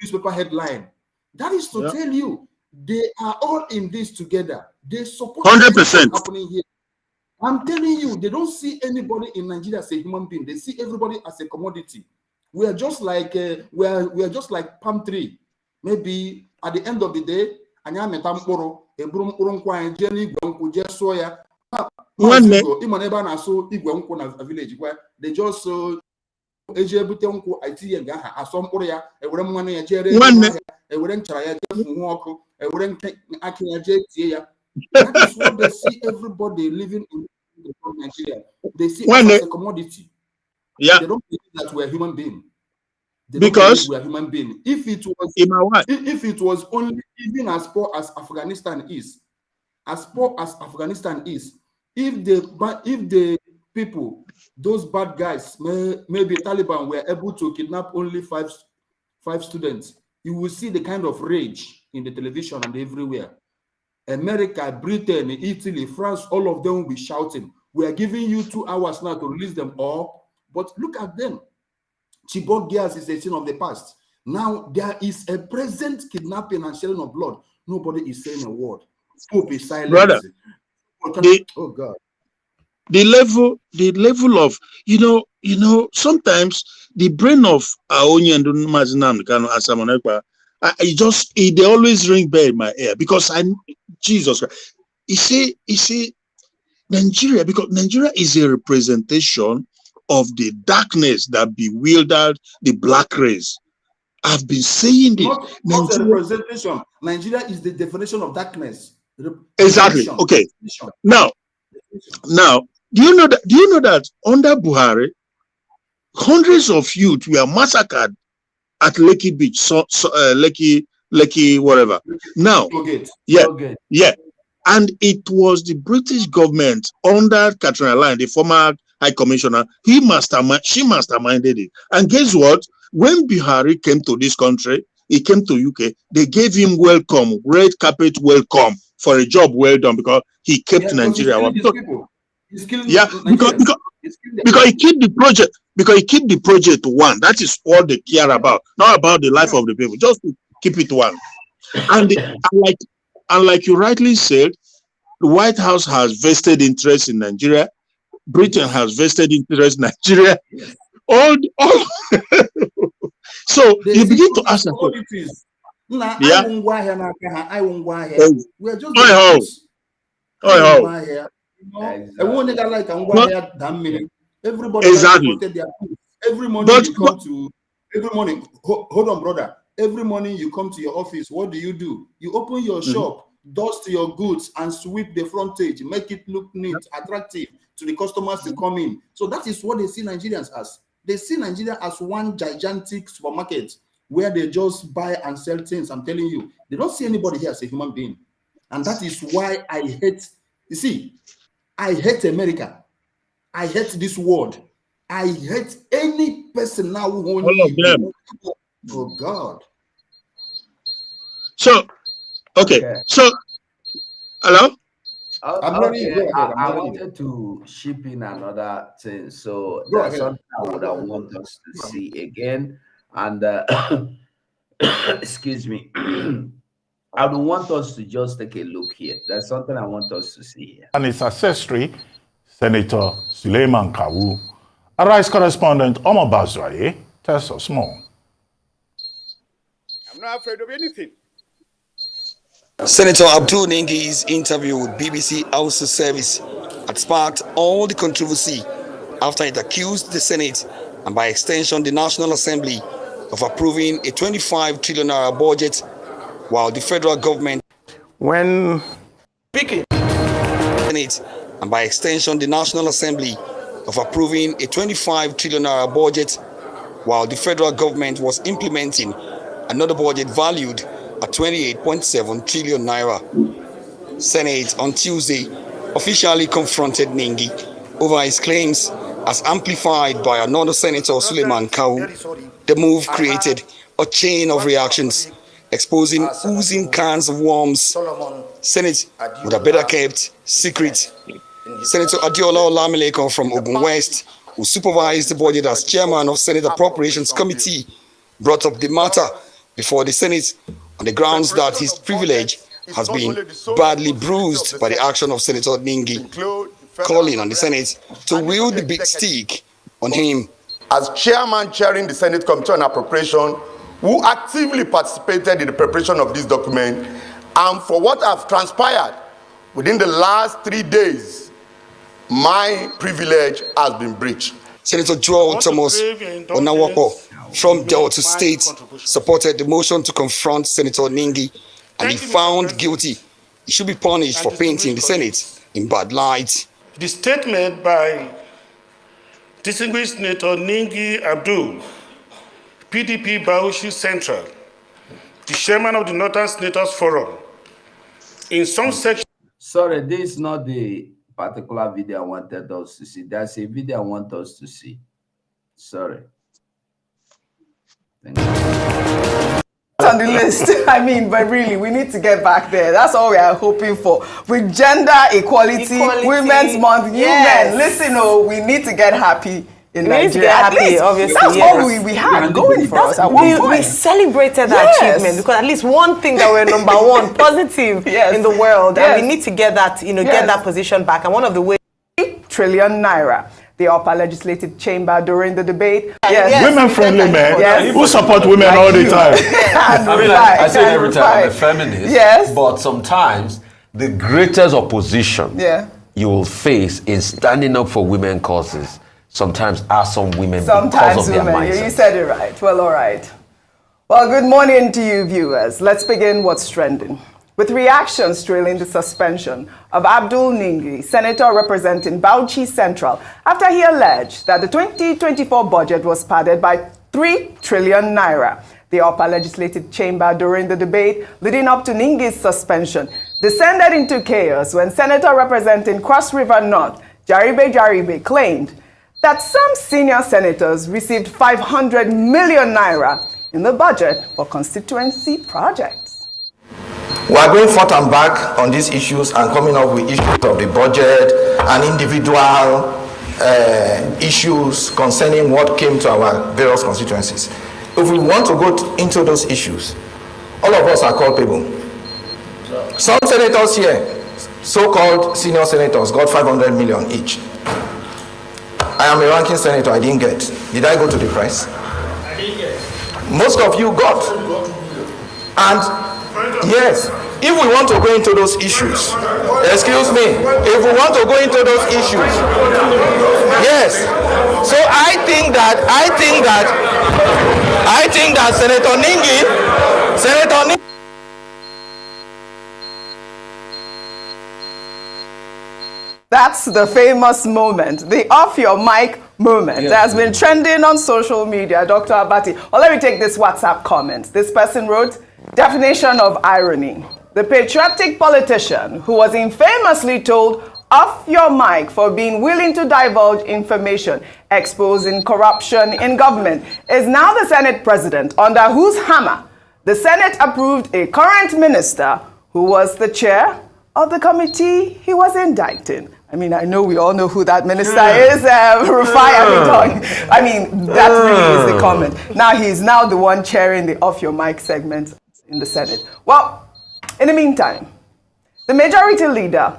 newspaper headline. That is to tell you, they are all in this together. They support 100% happening here. I'm telling you, they don't see anybody in Nigeria as a human being. They see everybody as a commodity. We are just like we are just like palm tree. Maybe at the end of the day, village where they just that is what they see everybody living in Nigeria. They see us as a commodity. Yeah. They don't believe that we're human beings. Because we're human beings. If it was only even as poor as Afghanistan is, if the people, those bad guys, maybe Taliban were able to kidnap only five students, you will see the kind of rage in the television and everywhere. America, Britain, Italy, France, all of them will be shouting, we are giving you 2 hours now to release them all. But look at them. Chibok girls is a thing of the past. Now there is a present kidnapping and shedding of blood. Nobody is saying a word. Pope is silent. Brother, oh God. The level of, sometimes the brain of Aoni and Mazinam Asamonekwa, they always ring bell in my ear because Jesus Christ. You see, Nigeria, because Nigeria is a representation of the darkness that bewildered the black race. I've been saying this. Not a representation. Nigeria is the definition of darkness. Exactly. Okay. Now, do you know that under Buhari, hundreds of youth were massacred at Lekki Beach, Lekki, whatever. Now, yeah. And it was the British government under Katrina Line, the former High Commissioner, she masterminded it. And guess what? When Buhari came to this country, he came to UK, they gave him welcome, red carpet welcome for a job well done because he kept Nigeria. Because he keep the project. Because he keep the project one. That is all they care about, not about the life of the people. Just to keep it one. And like you rightly said, the White House has vested interest in Nigeria. Britain has vested interest in Nigeria. All so you begin to ask commodities. Yeah. We're just everybody exactly. their Every morning you come to, every morning, hold on, brother. Every morning you come to your office, what do? You open your shop, dust your goods, and sweep the frontage, make it look neat, attractive to the customers to come in. So that is what they see Nigerians as. They see Nigeria as one gigantic supermarket where they just buy and sell things. I'm telling you, they don't see anybody here as a human being. And that is why I hate, you see, I hate America. I hate this world. I hate any person now who all of them. Oh God. So, okay. So, hello? Okay, I wanted to ship in another thing. So that's something I would want us to see again. And excuse me. I would want us to just take a look here. There's something I want us to see here. And its ancestry, Senator Suleiman Kawu. A rice correspondent, Omar Bazwaye, tells us more. I'm not afraid of anything. Senator Abdul Ningi's interview with BBC Hausa Service had sparked all the controversy after it accused the Senate and by extension the National Assembly of approving a 25 trillion naira budget while the federal government when speaking Senate and by extension the National Assembly of approving a 25 trillion naira budget while the federal government was implementing another budget valued at 28.7 trillion naira. Senate on Tuesday officially confronted Ningi over his claims as amplified by another Senator Suleiman Kawu. The move created a chain of reactions exposing oozing cans of worms. Senate would have better kept secret. Senator Adiola Olamileko from Ogun West, who supervised the budget as chairman of Senate Appropriations Committee, brought up the matter before the Senate on the grounds that his privilege has been badly bruised by the action of Senator Ningi, calling on the Senate to wield the big stick on him. As chairman chairing the Senate Committee on Appropriation, who actively participated in the preparation of this document, and for what have transpired within the last 3 days, my privilege has been breached. Senator Joel Thomas Onawoko from Delta State supported the motion to confront Senator Ningi, and he found guilty. He should be punished for painting the Senate in bad light. The statement by distinguished Senator Ningi Abdul, PDP Bauchi Central, the chairman of the Northern Senators Forum, in some section. Sorry, this is not the particular video I wanted us to see. That's a video I want us to see. Sorry. On the list. I mean, but really, we need to get back there. That's all we are hoping for. With gender equality. Women's Month, yes. Listen, we need to get happy in Nigeria. Need to get happy, obviously. That's what we had going for us. We celebrated that achievement because at least one thing that we're number one, positive in the world, and we need to get that, get that position back. And one of the ways. 3 trillion naira. The upper legislative chamber during the debate. Women-friendly men who support women all the time. I say it every time, I'm a feminist, but sometimes the greatest opposition you will face in standing up for women causes sometimes are some women because of their mindset. You said it right. Well, all right. Well, good morning to you viewers. Let's begin what's trending. With reactions trailing the suspension of Abdul Ningi, senator representing Bauchi Central, after he alleged that the 2024 budget was padded by 3 trillion naira. The upper legislative chamber during the debate leading up to Ningi's suspension descended into chaos when senator representing Cross River North, Jaribe claimed that some senior senators received 500 million naira in the budget for constituency projects. We are going forth and back on these issues and coming up with issues of the budget and individual issues concerning what came to our various constituencies. If we want to go into those issues, all of us are culpable. Some senators here, so-called senior senators, got 500 million each. I am a ranking senator, I didn't get. Did I go to the press? I didn't get. Most of you got. And yes, if we want to go into those issues, excuse me, if we want to go into those issues, yes. So I think that Senator Ningi. That's the famous moment, the off your mic moment that has been trending on social media, Dr. Abati. Well, let me take this WhatsApp comment. This person wrote, definition of irony. The patriotic politician who was infamously told off your mic for being willing to divulge information exposing corruption in government is now the Senate president under whose hammer the Senate approved a current minister who was the chair of the committee he was indicting. I mean, I know we all know who that minister is, Rufai Abidong. I mean, that really is the comment. Now he's now the one chairing the off your mic segment in the Senate. Well, in the meantime, the majority leader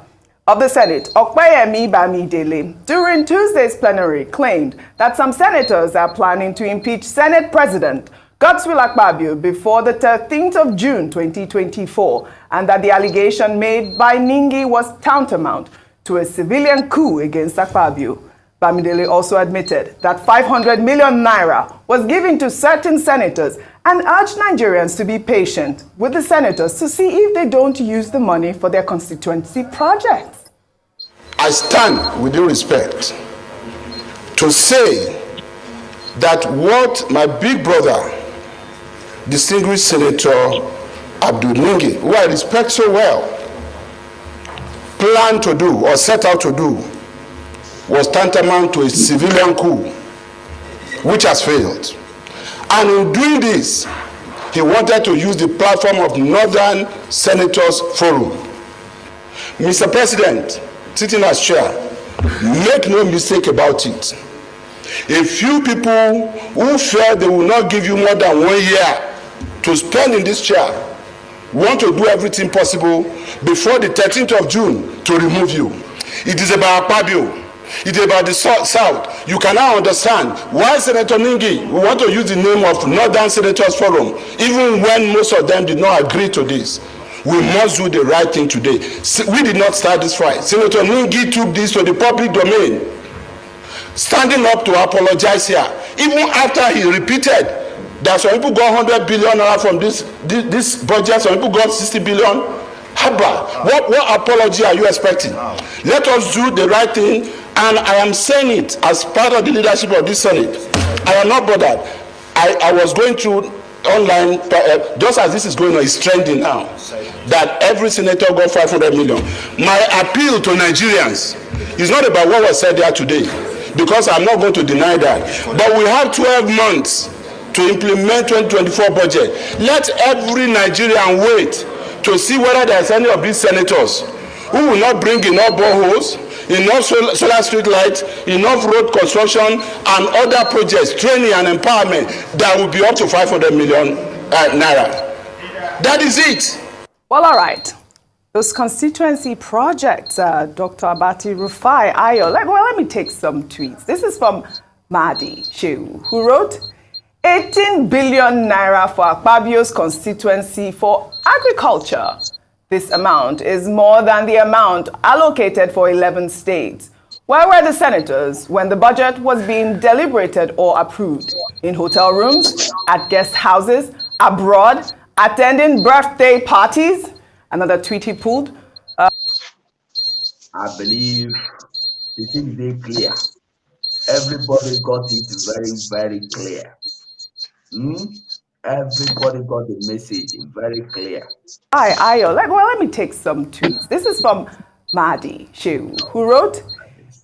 of the Senate, Okpeyemi Bamidele, during Tuesday's plenary claimed that some senators are planning to impeach Senate President Godswill Akpabio before the 13th of June 2024, and that the allegation made by Ningi was tantamount to a civilian coup against Akpabio. Bamidele also admitted that 500 million naira was given to certain senators and urged Nigerians to be patient with the senators to see if they don't use the money for their constituency projects. I stand with due respect to say that what my big brother, distinguished Senator Abdul Ningi, who I respect so well, planned to do or set out to do was tantamount to a civilian coup, which has failed. And in doing this, he wanted to use the platform of Northern Senators Forum. Mr. President, sitting as chair, make no mistake about it. A few people who fear they will not give you more than 1 year to spend in this chair want to do everything possible before the 13th of June to remove you. It is about Akpabio. It is about the South. You can now understand why Senator Ningi we want to use the name of Northern Senators Forum, even when most of them did not agree to this. We must do the right thing today. We did not start this fight. Senator Ningi took this to the public domain, standing up to apologize here. Even after he repeated that some people got 100 billion from this budget, some people got 60 billion. Haba, what apology are you expecting? Let us do the right thing, and I am saying it as part of the leadership of this Senate. I am not bothered. I was going through online, just as this is going on, it's trending now, that every senator got 500 million. My appeal to Nigerians is not about what was said there today, because I'm not going to deny that. But we have 12 months to implement 2024 budget. Let every Nigerian wait to see whether there's any of these senators who will not bring enough boreholes, enough solar street lights, enough road construction, and other projects, training and empowerment that will be up to 500 million naira. That is it. Well, all right. Those constituency projects, Dr. Abati, Rufai, Ayo. Let me take some tweets. This is from Mahdi Shehu, who wrote, 18 billion naira for Akpabio's constituency for agriculture. This amount is more than the amount allocated for 11 states. Where were the senators when the budget was being deliberated or approved? In hotel rooms, at guest houses, abroad, attending birthday parties? Another tweet he pulled. I believe it is very clear. Everybody got it very, very clear. Everybody got the message very clear. Ayo. Let me take some tweets. This is from Mahdi Shehu, who wrote,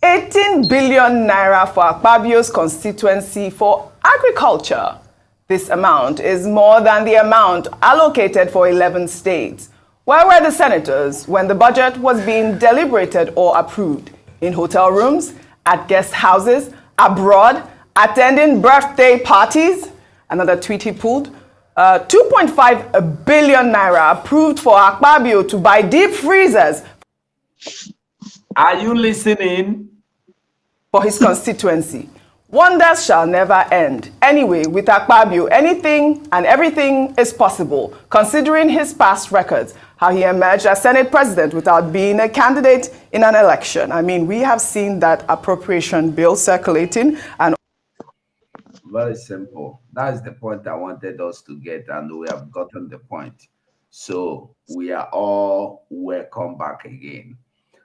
18 billion naira for Akpabio's constituency for agriculture. This amount is more than the amount allocated for 11 states. Where were the senators when the budget was being deliberated or approved? In hotel rooms, at guest houses, abroad, attending birthday parties? Another tweet he pulled. 2.5 billion naira approved for Akpabio to buy deep freezers. Are you listening? For his constituency. Wonders shall never end. Anyway, with Akpabio, anything and everything is possible, considering his past records. how he emerged as Senate president without being a candidate in an election. I mean, we have seen that appropriation bill circulating and very simple. That is the point I wanted us to get, and we have gotten the point. So we are all welcome back again.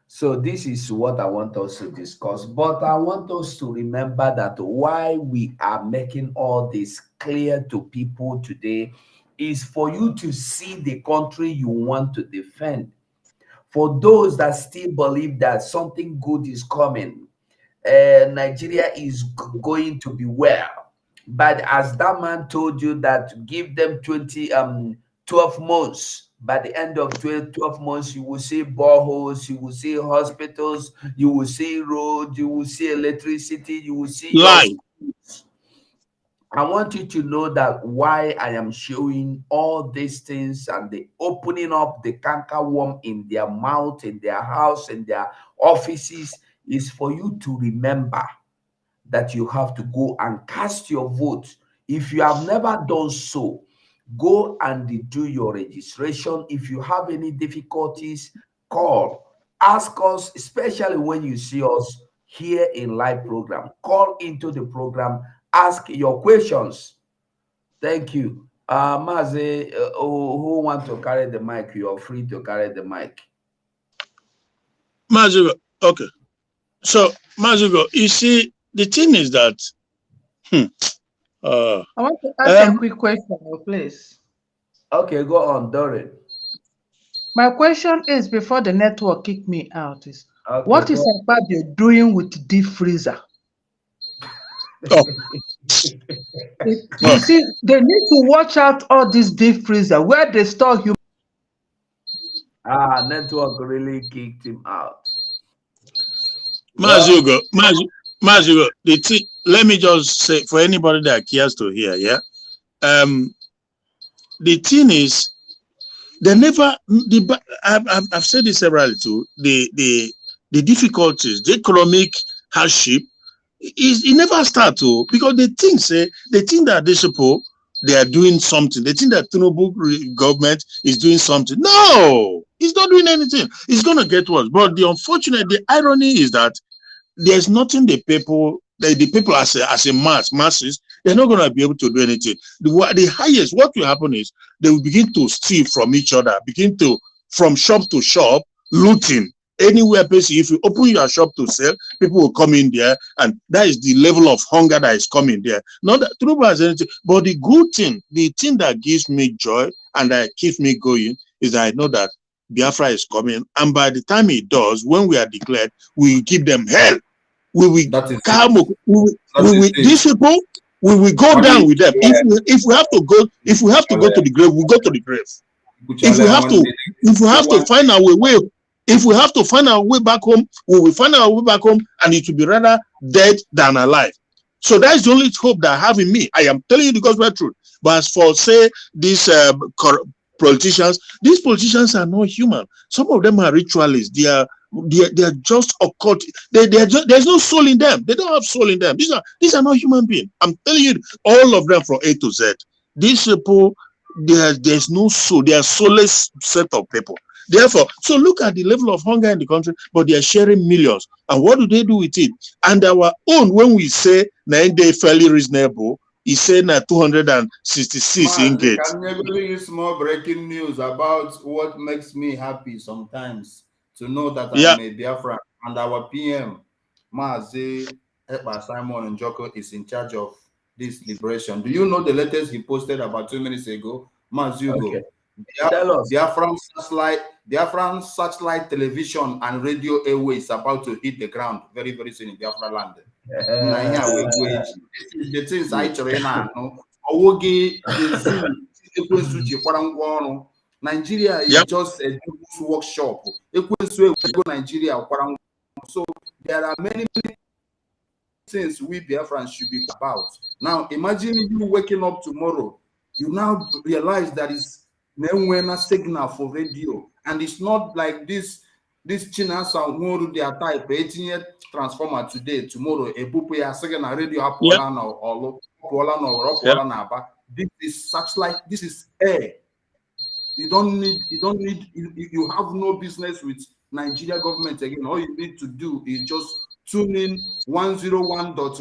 So this is what I want us to discuss, but I want us to remember that why we are making all this clear to people today is for you to see the country you want to defend. For those that still believe that something good is coming, Nigeria is going to be well. But as that man told you that give them 12 months, by the end of 12 months, you will see boreholes, you will see hospitals, you will see roads, you will see electricity, you will see life. I want you to know that why I am showing all these things and the opening up the canker worm in their mouth, in their house, in their offices is for you to remember that you have to go and cast your vote. If you have never done so, go and do your registration. If you have any difficulties, call. Ask us, especially when you see us here in live program. Call into the program. Ask your questions. Thank you. Mazi, who want to carry the mic? You are free to carry the mic. Mazugo, okay. So, Mazugo, you see, the thing is that I want to ask a quick question, please. Okay, go on, Doreen. My question is, before the network kicked me out, is okay, what is Akpabio doing with deep freezer? Oh. You see, they need to watch out all this deep freezer where they store human. Network really kicked him out. Mazugo, the thing, let me just say for anybody that cares to hear, yeah. The thing is, they never. I've said this several too. The difficulties, the economic hardship, it never starts to, because they think that these people, they are doing something. They think that Tinubu government is doing something. No, it's not doing anything. It's gonna get worse. But the irony is that there's nothing the people as a masses, they're not gonna be able to do anything. The highest, what will happen is they will begin to steal from each other, from shop to shop, looting. Anywhere, basically, if you open your shop to sell, people will come in there, and that is the level of hunger that is coming there. Not that Tinubu has anything, but the good thing, the thing that gives me joy and that keeps me going is that I know that Biafra is coming, and by the time it does, when we are declared, we will give them hell. We will come. These people, we will go down with them. If we have to go to the grave, we go to the grave. If we have to find our way. If we have to find our way back home, we will find our way back home, and it will be rather dead than alive. So that's the only hope that I have in me. I am telling you the gospel truth. But as for, say, these politicians, these politicians are not human. Some of them are ritualists. They are just occult. There's no soul in them. They don't have soul in them. These are not human beings. I'm telling you, all of them from A to Z. These people, there's no soul. They are soulless set of people. Therefore, so look at the level of hunger in the country, but they are sharing millions. And what do they do with it? And our own, when we say 9 day fairly reasonable, is saying that 266 engaged. Can you give me small breaking news about what makes me happy sometimes to know that I'm a Biafran, and our PM, Mazi Simon Njoko, is in charge of this liberation. Do you know the latest he posted about 2 minutes ago? Mazugo. Okay. Biafran satellite television and radio airways about to hit the ground very, very soon in Biafra land. The things I Nigeria is just a workshop. Nigeria. So there are many things we Biafrans should be about. Now imagine you waking up tomorrow, you now realize that it's a signal for radio, and it's not like this China sound who they are type 18 transformer today, tomorrow a bupu second radio or this is such like this is air. You have no business with Nigeria government again. All you need to do is just tune in 101 dot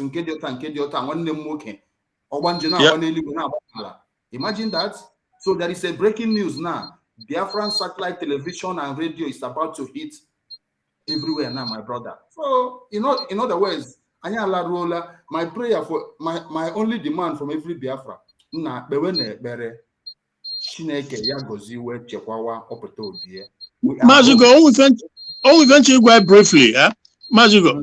Imagine that. So there is a breaking news now. Biafran satellite television and radio is about to hit everywhere now, my brother. So, in other words, my prayer for my only demand from every Biafra. Mazugo, eventually quite briefly, Mazugo,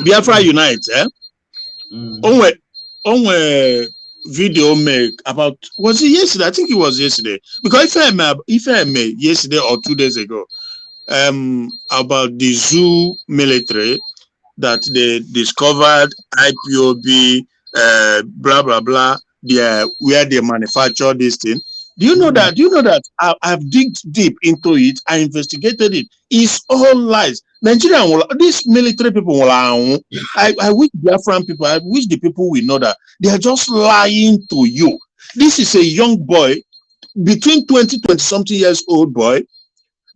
Biafra Unite, on video make about, was it yesterday? I think it was yesterday, because if I may yesterday or 2 days ago, about the zoo military that they discovered IPOB, blah blah blah, where they manufacture this thing. Do you know that? Do you know that I've digged deep into it? I investigated it. It's all lies. Nigerian, these military people, I wish Biafran people, I wish the people will know that they are just lying to you. This is a young boy, between 20 something years old boy.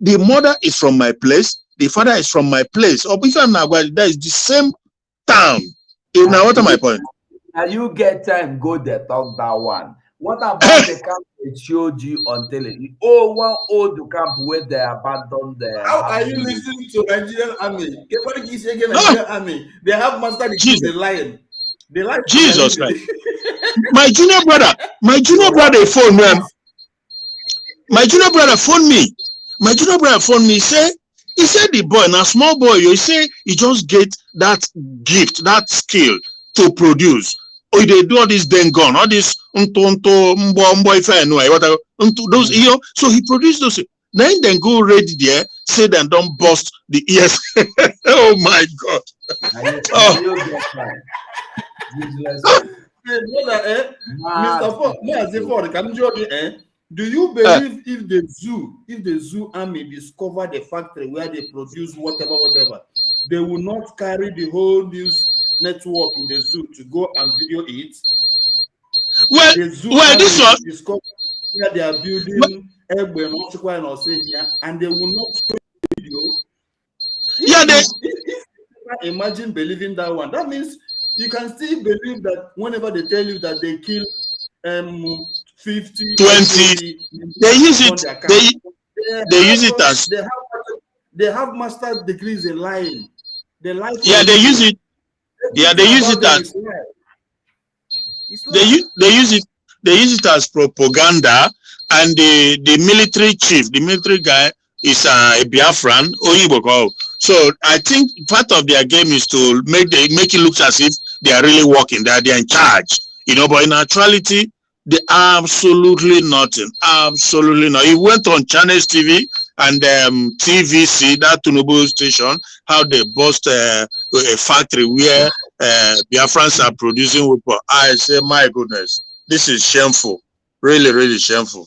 The mother is from my place. The father is from my place. Or if I'm not, that is the same town. Now, what am my point? Now you get time, go there, talk that one. What about the camp they showed you on television? Oh, one old camp where they abandoned the. How are you listening to Nigerian army? Nigerian army. They have mastered the lion. The lion. Jesus Christ. My junior brother phoned me. My junior brother phoned me. He said the boy, now small boy, you say he just get that gift, that skill to produce. Or they do all this then gone, all this those, so he produced those. Then go ready there, say then don't bust the ears. Oh my God. Mr. Ford, do you believe if the zoo army discover the factory where they produce whatever, they will not carry the whole news network in the zoo to go and video it? Well, this one discover where they are building and they will not show the video. Imagine believing that one. That means you can still believe that whenever they tell you that they kill 50, 20, they use it. They use it as they have master's degrees in lying. They lie. Yeah, they use it. Yeah, they use it as they use it as propaganda. And the military chief, the military guy, is a Biafran, Oyiboko. So I think part of their game is to make it look as if they are really working, that they are in charge, but in actuality, they absolutely nothing. Absolutely not. He went on Channels TV and TVC, that Tunubu station, how they bust a factory where Biafrans are producing weapons. I say, my goodness, this is shameful. Really, really shameful.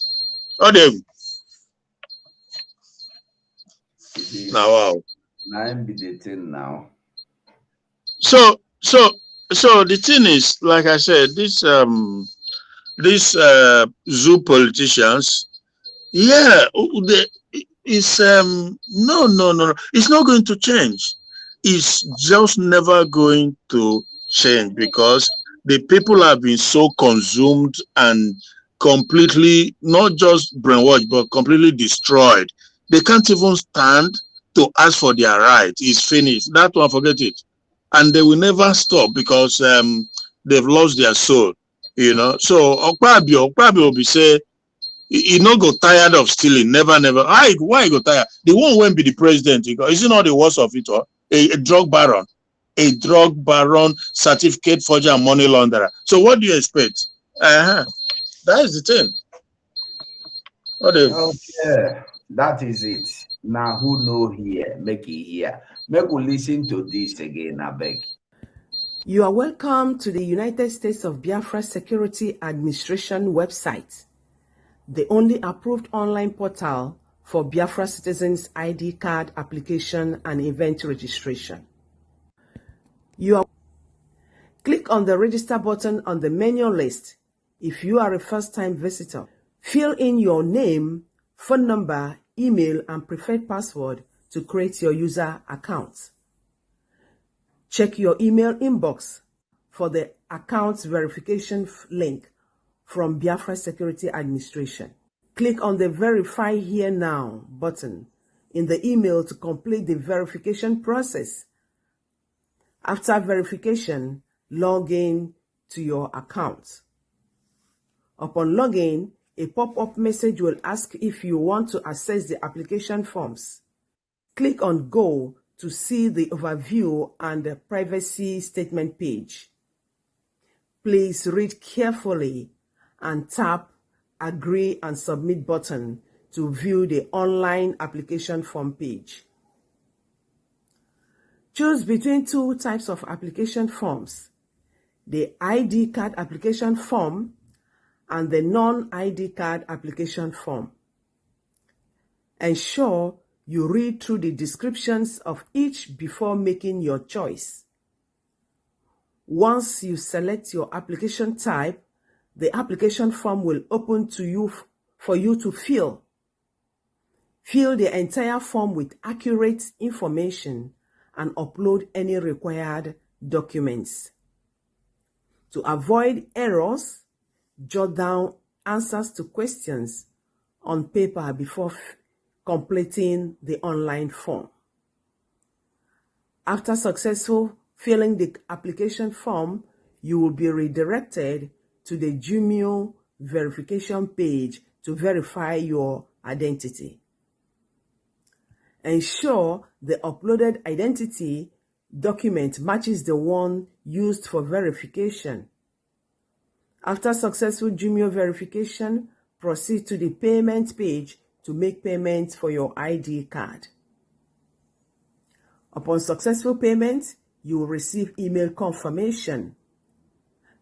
Oh, now, wow. Now be the thing now. So the thing is, like I said, these zoo politicians, yeah, it's no, it's not going to change. It's just never going to change because the people have been so consumed and completely not just brainwashed but completely destroyed. They can't even stand to ask for their right. It's finished. That one, forget it. And they will never stop because they've lost their soul. So Okpabio will be say he not go tired of stealing. Never. Why he go tired? The one won't be the president. Is it not the worst of it all? A drug baron, certificate forger, and money launderer. So what do you expect? That is the thing. Okay, that is it. Now who know here? Make it here. Make we listen to this again, I beg. You are welcome to the United States of Biafra Security Administration website, the only approved online portal for Biafra citizens' ID card application and event registration. Click on the register button on the menu list If you are a first-time visitor, fill in your name, phone number, email, and preferred password to create your user account. Check your email inbox for the account verification link from Biafra Security Administration. Click on the Verify Here Now button in the email to complete the verification process. After verification, log in to your account. Upon login, a pop-up message will ask if you want to access the application forms. Click on Go to see the overview and the privacy statement page. Please read carefully and tap Agree and Submit button to view the online application form page. Choose between two types of application forms, the ID card application form and the non-ID card application form. Ensure you read through the descriptions of each before making your choice. Once you select your application type, the application form will open to you for you to fill. Fill the entire form with accurate information and upload any required documents. To avoid errors, jot down answers to questions on paper before completing the online form. After successful filling the application form, you will be redirected to the Jumio verification page to verify your identity. Ensure the uploaded identity document matches the one used for verification. After successful Jumio verification, proceed to the payment page to make payment for your ID card. Upon successful payment, you will receive email confirmation.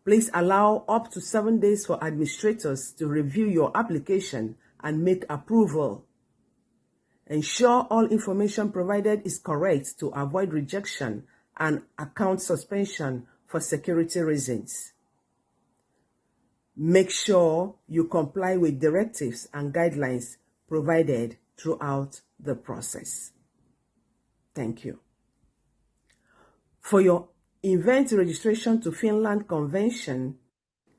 Please allow up to 7 days for administrators to review your application and make approval. Ensure all information provided is correct to avoid rejection and account suspension for security reasons. Make sure you comply with directives and guidelines provided throughout the process. Thank you. For your event registration to Finland Convention,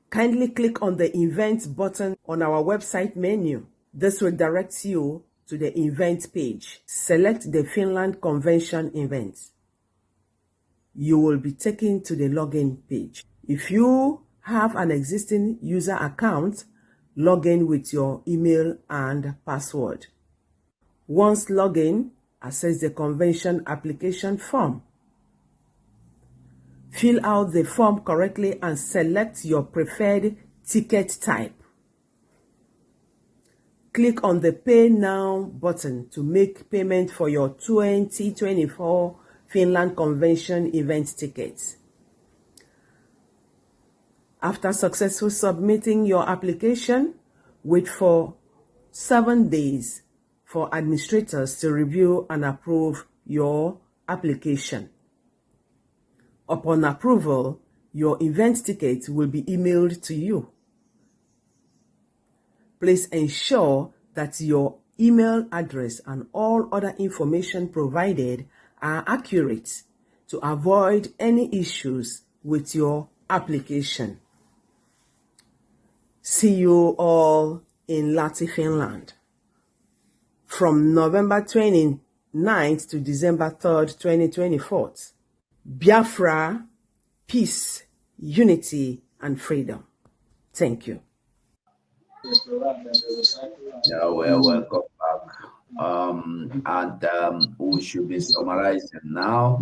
kindly click on the Events button on our website menu. This will direct you to the event page. Select the Finland Convention event. You will be taken to the login page. If you have an existing user account, log in with your email and password. Once logged in, access the convention application form. Fill out the form correctly and select your preferred ticket type. Click on the Pay Now button to make payment for your 2024 Finland Convention event tickets. After successfully submitting your application, wait for 7 days for administrators to review and approve your application. Upon approval, your event ticket will be emailed to you. Please ensure that your email address and all other information provided are accurate to avoid any issues with your application. See you all in Lahti, Finland from November 29th to December 3rd, 2024. Biafra, peace, unity, and freedom. Thank you. Yeah, well, welcome back. We should be summarizing now.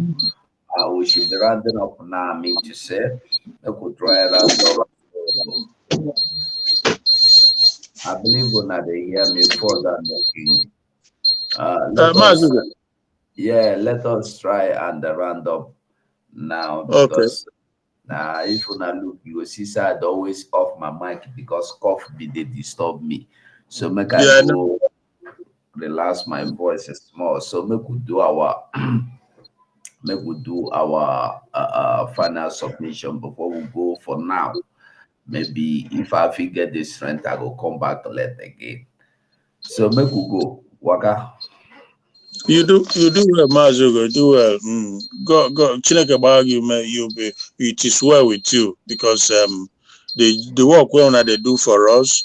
We should be rounding up now, I mean to say. I could try round up. I believe when they hear me further looking. Let us try and round up now, because if you not look, you will see I'd always off my mic because cough they disturb me. So make I go relax my voice is small. So make we do our final submission before we go for now. maybe if I get the strength, I go come back to let again. So make we go. Waka. You do well, Mazugo. Do well. Go. Chineke bag you, you'll be. It is well with you because the work well they do for us.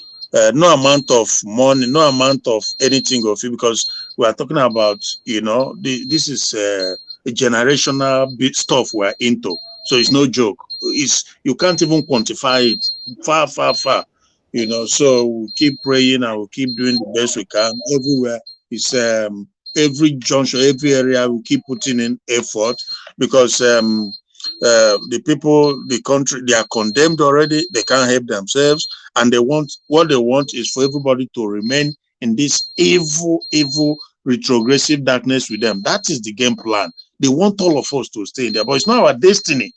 No amount of money, no amount of anything of it, because we are talking about, this is a generational stuff we're into. So it's no joke. You can't even quantify it. Far. So we'll keep praying and we'll keep doing the best we can everywhere. It's every junction, every area, we keep putting in effort because the people, the country, they are condemned already. They can't help themselves, and what they want is for everybody to remain in this evil, retrogressive darkness with them. That is the game plan. They want all of us to stay in there, but it's not our destiny.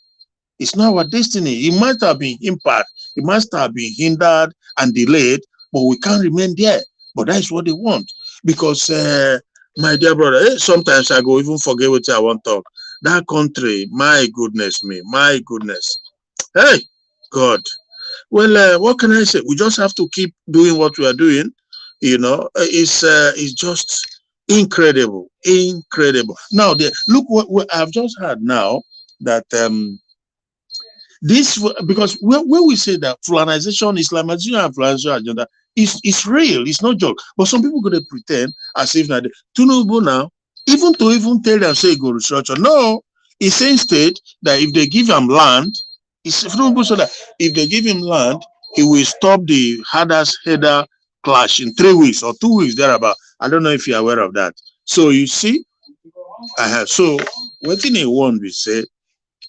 It's not our destiny. It might have been impaired, it must have been hindered and delayed, but we can't remain there. But that's what they want. Because my dear brother, sometimes I go even forget what I want to talk. That country, my goodness. Hey, God. Well, what can I say? We just have to keep doing what we are doing. It's just incredible. Now, look what I've just heard now that this, because when we say that Fulanization, Islamization, and Fulanization agenda, it's real, it's not joke. But some people going to pretend as if that Tinubu now, even tell them say go restructure. No, he's saying state that if they give him land, so that if they give him land, he will stop the header clash in 3 weeks or 2 weeks thereabout. I don't know if you're aware of that. So you see, so what in a one we say,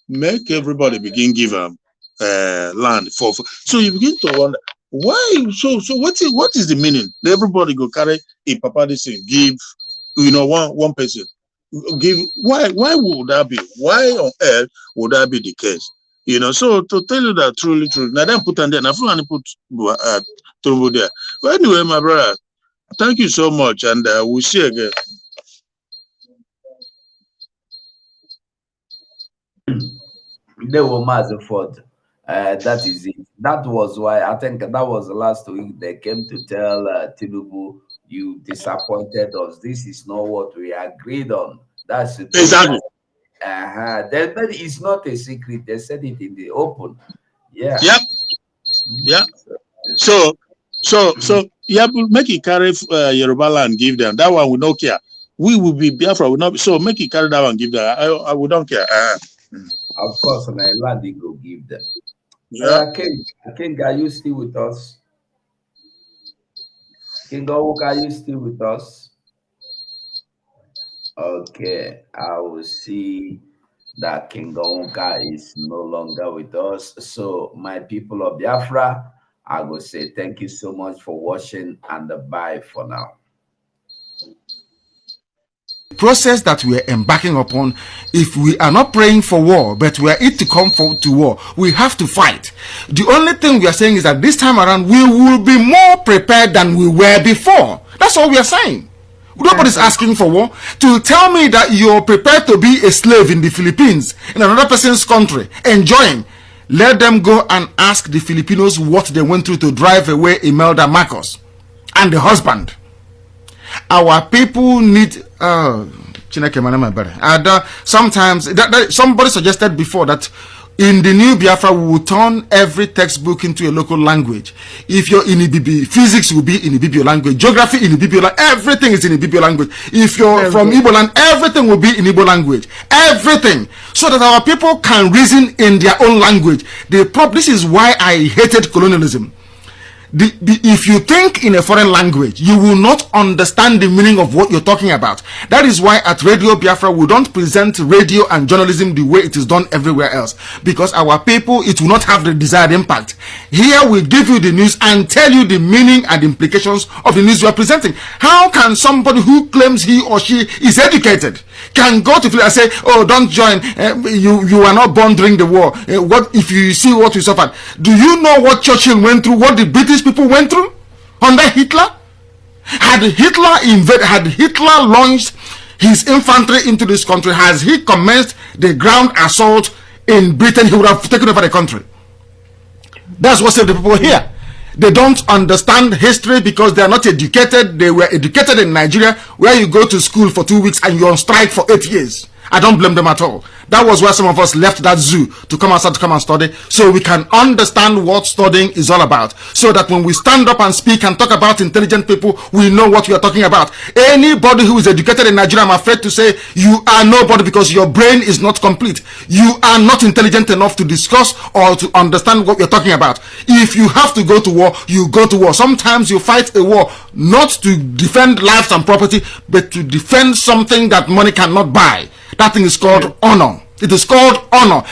make everybody begin give them land for. So you begin to wonder why. So what is the meaning? Everybody go carry a papa this thing, give one person give. Why would that be? Why on earth would that be the case? So to tell you that truly, now then put on there. Now put Turbo there. But anyway, my brother, thank you so much, and we'll see you again. They were massive. That is it. That was why I think that was last week they came to tell Tinubu, you disappointed us. This is not what we agreed on. That's it. Exactly. But it's not a secret. They said it in the open. Yeah. Yep. Yeah. So yeah, make it carry Yoruba land, give them that one. We don't care. We will be Biafra. Will not. So make it carry that one, give them. I we don't care. Of course, my land go give them. Yeah. King, are you still with us? King Owuk, are you still with us? Okay, I will see that King Owuk is no longer with us. So, my people of Biafra, I will say thank you so much for watching and bye for now. Process that we are embarking upon, if we are not praying for war, but we are it to come to war, we have to fight. The only thing we are saying is that this time around, we will be more prepared than we were before. That's all we are saying. Nobody's asking for war. To tell me that you're prepared to be a slave in the Philippines, in another person's country, enjoying, let them go and ask the Filipinos what they went through to drive away Imelda Marcos and the husband. Our people need sometimes somebody suggested before that in the new Biafra we will turn every textbook into a local language. If you're in Ibibio, physics will be in Ibibio language, geography in Ibibio language, everything is in Ibibio language. If you're from Igbo land, everything will be in Igbo language. Everything. So that our people can reason in their own language. This is why I hated colonialism. If you think in a foreign language, you will not understand the meaning of what you're talking about. That is why at Radio Biafra, we don't present radio and journalism the way it is done everywhere else. Because our people, it will not have the desired impact. Here we give you the news and tell you the meaning and implications of the news you are presenting. How can somebody who claims he or she is educated can go to and say, oh, don't join, you are not born during the war. What if you see what we suffered? Do you know what Churchill went through, what the British people went through under Hitler? Had Hitler launched his infantry into this country, has he commenced the ground assault in Britain, he would have taken over the country. That's what saved the people here. They don't understand history because they are not educated. They were educated in Nigeria, where you go to school for 2 weeks and you're on strike for 8 years. I don't blame them at all. That was why some of us left that zoo to come outside to come and study, so we can understand what studying is all about, so that when we stand up and speak and talk about intelligent people, we know what we are talking about. Anybody who is educated in Nigeria, I'm afraid to say, you are nobody because your brain is not complete. You are not intelligent enough to discuss or to understand what you're talking about. If you have to go to war, you go to war. Sometimes you fight a war not to defend lives and property, but to defend something that money cannot buy. That thing is called honor. It is called honor.